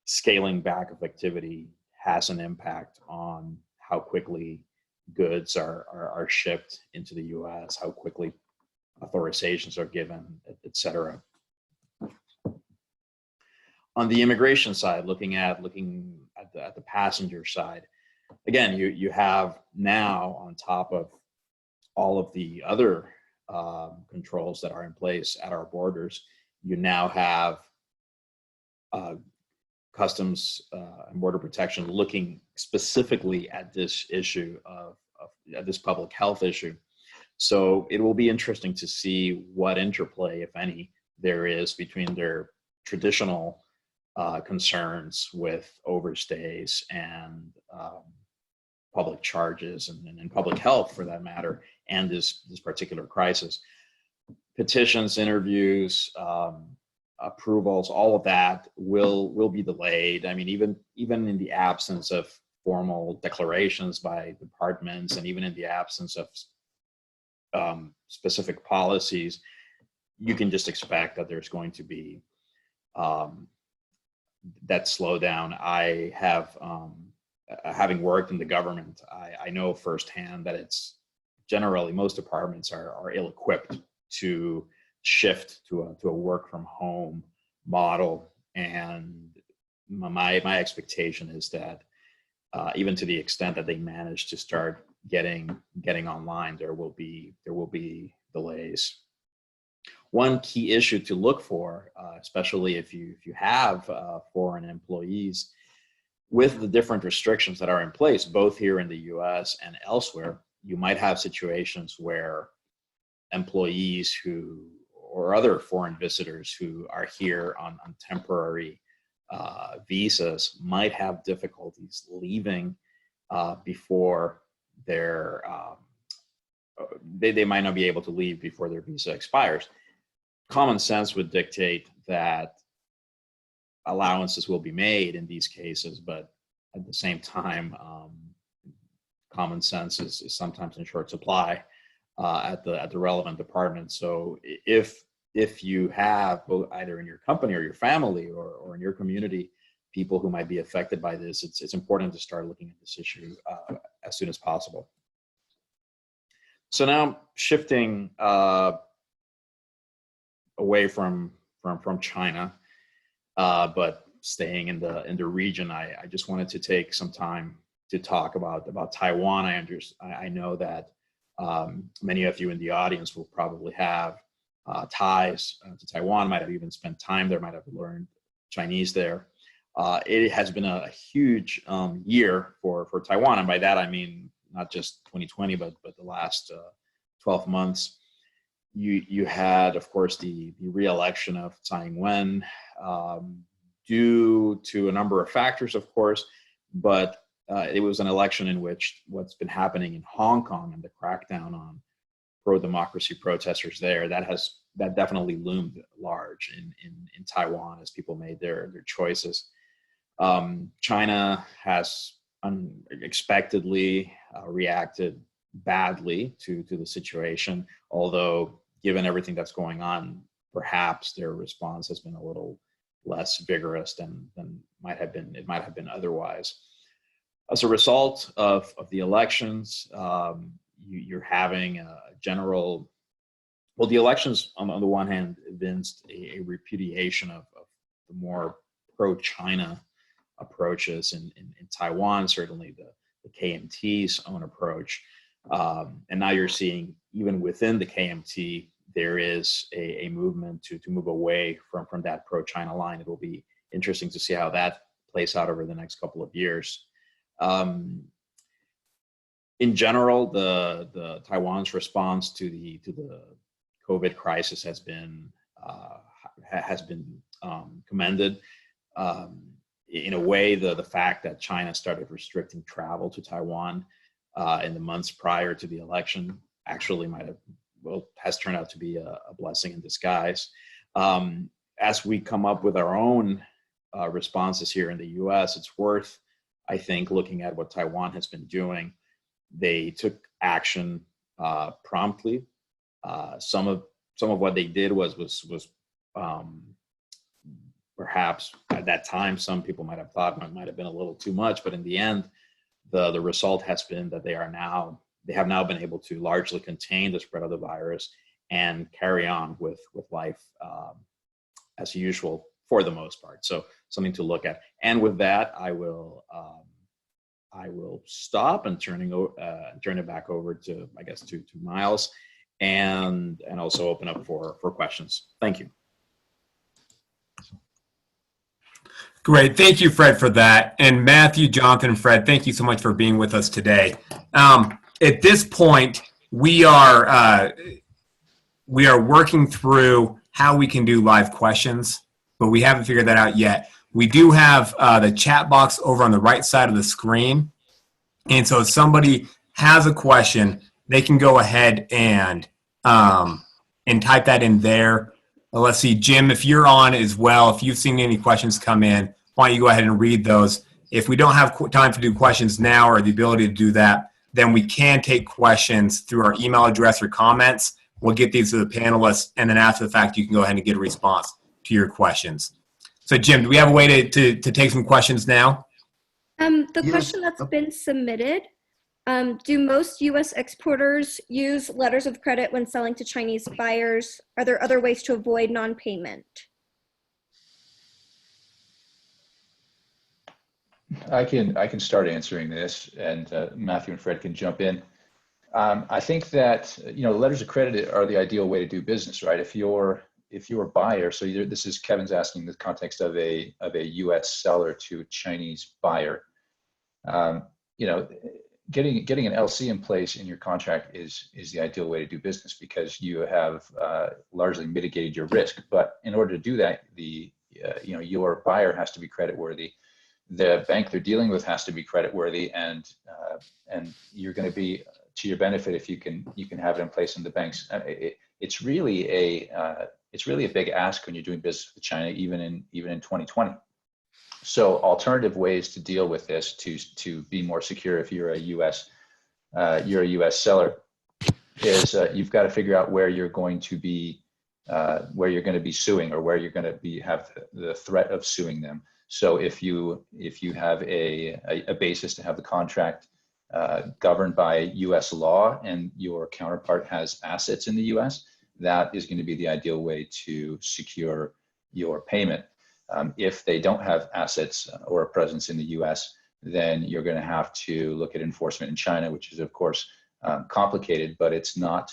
scaling back of activity has an impact on how quickly goods are shipped into the U.S., how quickly authorizations are given, et cetera. On the immigration side, looking at the passenger side, again, you have now, on top of all of the other controls that are in place at our borders, you now have Customs and Border Protection looking specifically at this issue of this public health issue. So it will be interesting to see what interplay, if any, there is between their traditional concerns with overstays and public charges and public health, for that matter, and this particular crisis. Petitions, interviews, approvals, all of that will be delayed. I mean, even in the absence of formal declarations by departments, and even in the absence of specific policies, you can just expect that there's going to be that slowdown. I have, having worked in the government, I know firsthand that it's generally, most departments are ill-equipped to shift to a work from home model. And my expectation is that even to the extent that they manage to start getting online, there will be delays. One key issue to look for, especially if you have foreign employees, with the different restrictions that are in place, both here in the US and elsewhere, you might have situations where employees who or other foreign visitors who are here on temporary visas might have difficulties leaving before their they might not be able to leave before their visa expires. Common sense would dictate that allowances will be made in these cases, but at the same time, common sense is sometimes in short supply at the relevant department. So if you have both either in your company or your family or in your community people who might be affected by this, it's important to start looking at this issue as soon as possible. So now shifting away from China, but staying in the region, I just wanted to take some time to talk about Taiwan. I know that many of you in the audience will probably have ties to Taiwan, might have even spent time there, might have learned Chinese there. It has been a huge year for Taiwan, and by that I mean not just 2020, but the last 12 months. You had, of course, the re-election of Tsai Ing-wen, due to a number of factors, of course, but it was an election in which what's been happening in Hong Kong and the crackdown on pro-democracy protesters there, that definitely loomed large in Taiwan as people made their choices. China has unexpectedly reacted badly to the situation, although given everything that's going on, perhaps their response has been a little less vigorous than it might have been otherwise. As a result of the elections, you're having a general, well, the elections on the one hand evinced a repudiation of the more pro-China approaches in Taiwan, certainly the KMT's own approach. And now you're seeing, even within the KMT, there is a movement to move away from that pro-China line. It will be interesting to see how that plays out over the next couple of years. In general, the Taiwan's response to the COVID crisis has been commended. In a way, the fact that China started restricting travel to Taiwan in the months prior to the election actually has turned out to be a blessing in disguise. As we come up with our own responses here in the US, it's worth, I think, looking at what Taiwan has been doing. They took action promptly. Some of what they did was perhaps at that time, some people might have thought it might have been a little too much, but in the end, the result has been that they have now been able to largely contain the spread of the virus and carry on with life as usual for the most part. So something to look at. And with that, I will stop and turn it back over to, I guess, to Miles, and also open up for questions. Thank you. Great. Thank you, Fred, for that. And Matthew, Jonathan, and Fred, thank you so much for being with us today. At this point, we are working through how we can do live questions, but we haven't figured that out yet. We do have the chat box over on the right side of the screen. And so if somebody has a question, they can go ahead and type that in there. Let's see, Jim, if you're on as well, if you've seen any questions come in, why don't you go ahead and read those. If we don't have time to do questions now or the ability to do that, then we can take questions through our email address or comments. We'll get these to the panelists, and then after the fact, you can go ahead and get a response to your questions. So, Jim, do we have a way to take some questions now? The question that's been submitted, do most U.S. exporters use letters of credit when selling to Chinese buyers? Are there other ways to avoid non-payment? I can start answering this, and Matthew and Fred can jump in. I think that letters of credit are the ideal way to do business, right? If you're a buyer, so this is Kevin's asking the context of a U.S. seller to a Chinese buyer. getting an LC in place in your contract is the ideal way to do business, because you have largely mitigated your risk. But in order to do that, your buyer has to be creditworthy. The bank they're dealing with has to be creditworthy, and you're going to be to your benefit if you can have it in place in the banks. It's really a big ask when you're doing business with China, even in 2020. So alternative ways to deal with this to be more secure if you're a U.S. Seller is you've got to figure out where you're going to be suing, or where you're going to have the threat of suing them. So if you have a basis to have the contract governed by U.S. law and your counterpart has assets in the U.S., that is going to be the ideal way to secure your payment. If they don't have assets or a presence in the U.S., then you're going to have to look at enforcement in China, which is, of course, complicated, but it's not,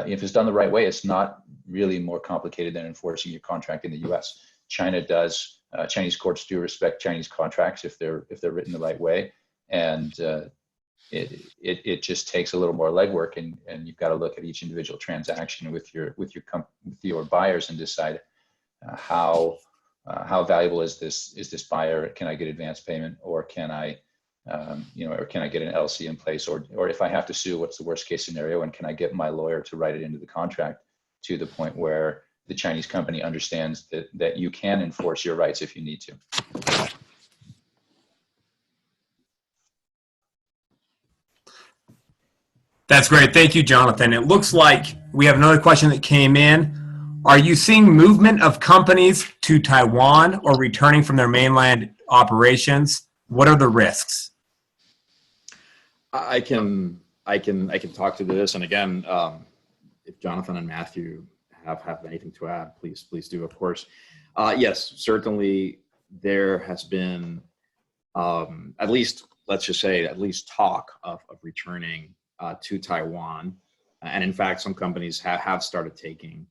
if it's done the right way, it's not really more complicated than enforcing your contract in the U.S. Chinese courts do respect Chinese contracts if they're written the right way, and it just takes a little more legwork, and you've got to look at each individual transaction with your buyers and decide how valuable is this buyer? Can I get advance payment, or can I get an LC in place, or if I have to sue, what's the worst case scenario, and can I get my lawyer to write it into the contract to the point where the Chinese company understands that you can enforce your rights if you need to. That's great. Thank you, Jonathan. It looks like we have another question that came in. Are you seeing movement of companies to Taiwan or returning from their mainland operations? What are the risks? I can talk to this, and again, if Jonathan and Mathew have anything to add, please do, of course. Yes, certainly there has been at least talk of returning to Taiwan, and in fact, some companies have started taking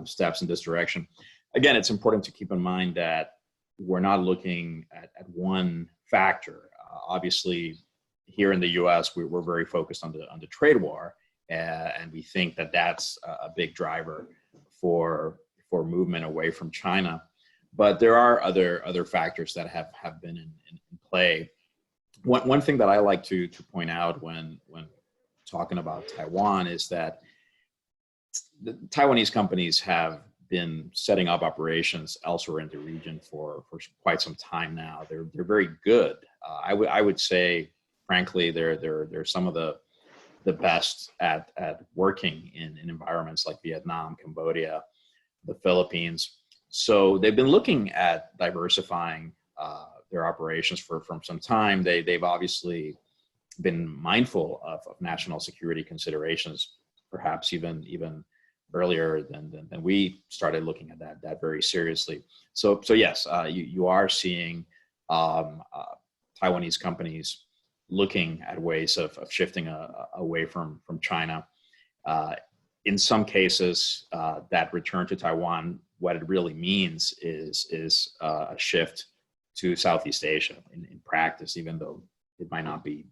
steps in this direction. Again, it's important to keep in mind that we're not looking at one factor. Obviously, here in the U.S., we're very focused on the trade war, and we think that that's a big driver for movement away from China. But there are other factors that have been in play. One thing that I like to point out when talking about Taiwan is that the Taiwanese companies have been setting up operations elsewhere in the region for quite some time now. They're very good. I would say, frankly, they're some of the best at working in environments like Vietnam, Cambodia, the Philippines. So they've been looking at diversifying their operations from some time. They've obviously been mindful of national security considerations, perhaps even earlier than we started looking at that very seriously. So yes, you are seeing Taiwanese companies looking at ways of shifting away from China. In some cases, that return to Taiwan, what it really means is a shift to Southeast Asia in practice, even though it might not be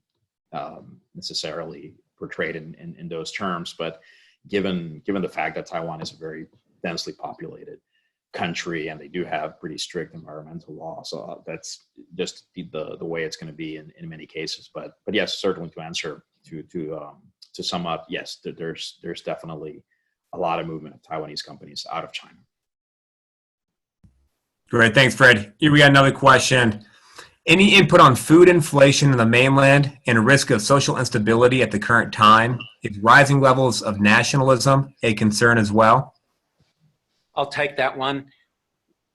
necessarily portrayed in those terms. But given the fact that Taiwan is a very densely populated country and they do have pretty strict environmental law, so that's just the way it's going to be in many cases. But yes, certainly to answer to sum up, yes, there's definitely a lot of movement of Taiwanese companies out of China. Great. Thanks, Fred. Here we got another question. Any input on food inflation in the mainland and a risk of social instability at the current time? Is rising levels of nationalism a concern as well? I'll take that one.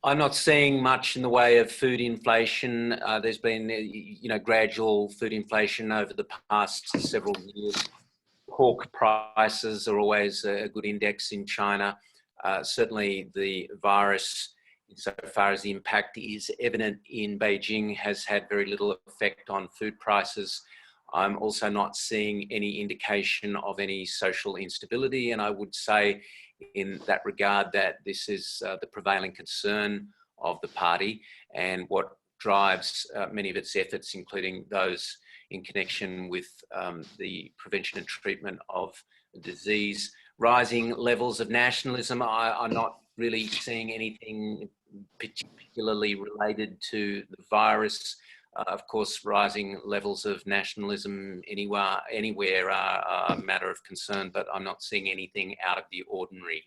I'm not seeing much in the way of food inflation. There's been, gradual food inflation over the past several years. Pork prices are always a good index in China. Certainly the virus, insofar as the impact is evident in Beijing, has had very little effect on food prices. I'm also not seeing any indication of any social instability, and I would say in that regard that this is the prevailing concern of the party, and what drives many of its efforts, including those in connection with the prevention and treatment of disease. Rising levels of nationalism, I'm not really seeing anything particularly related to the virus. Of course, rising levels of nationalism anywhere are a matter of concern, but I'm not seeing anything out of the ordinary.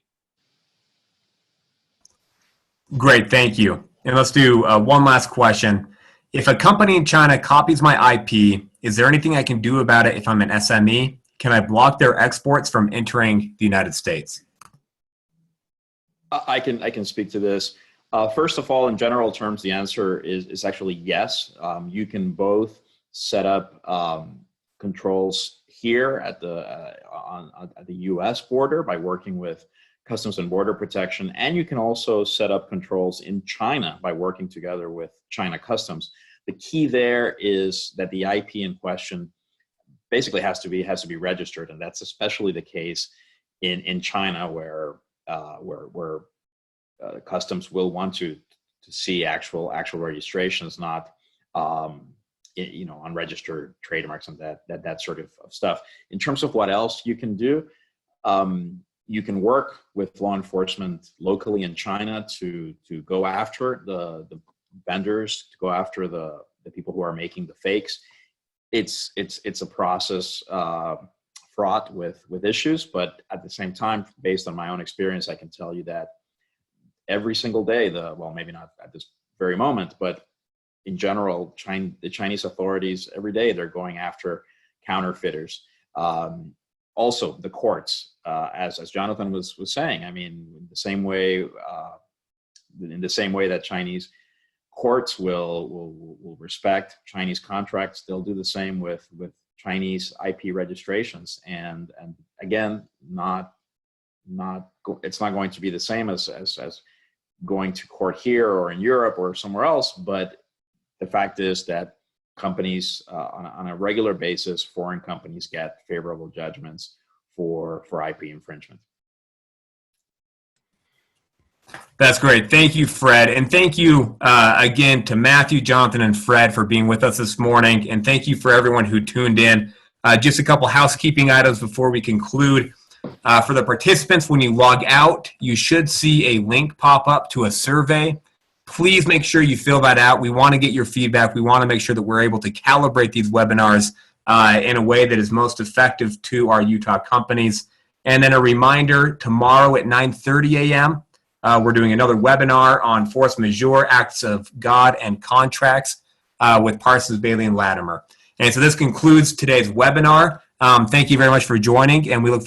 Great, thank you. And let's do one last question. If a company in China copies my IP, is there anything I can do about it if I'm an SME? Can I block their exports from entering the United States? I can speak to this. First of all, in general terms, the answer is actually yes. You can both set up controls here at the U.S. border by working with Customs and Border Protection, and you can also set up controls in China by working together with China Customs. The key there is that the IP in question basically has to be registered, and that's especially the case in China, where Customs will want to see actual registrations, not unregistered trademarks and that sort of stuff. In terms of what else you can do, you can work with law enforcement locally in China to go after the vendors, to go after the people who are making the fakes. It's a process fraught with issues, but at the same time, based on my own experience, I can tell you that every single day, maybe not at this very moment, but in general, the Chinese authorities, every day, they're going after counterfeiters. Also, the courts, as Jonathan was saying, I mean, in the same way that Chinese courts will respect Chinese contracts, they'll do the same with Chinese IP registrations. And again, it's not going to be the same as going to court here or in Europe or somewhere else, but the fact is that companies on a regular basis, foreign companies get favorable judgments for IP infringement. That's great. Thank you, Fred. And thank you again to Mathew, Jonathan, and Fred for being with us this morning. And thank you for everyone who tuned in. Just a couple housekeeping items before we conclude. For the participants, when you log out, you should see a link pop up to a survey. Please make sure you fill that out. We want to get your feedback. We want to make sure that we're able to calibrate these webinars in a way that is most effective to our Utah companies. And then a reminder, tomorrow at 9:30 a.m., we're doing another webinar on force majeure, acts of God, and contracts with Parsons, Bailey, and Latimer. And so this concludes today's webinar. Thank you very much for joining, and we look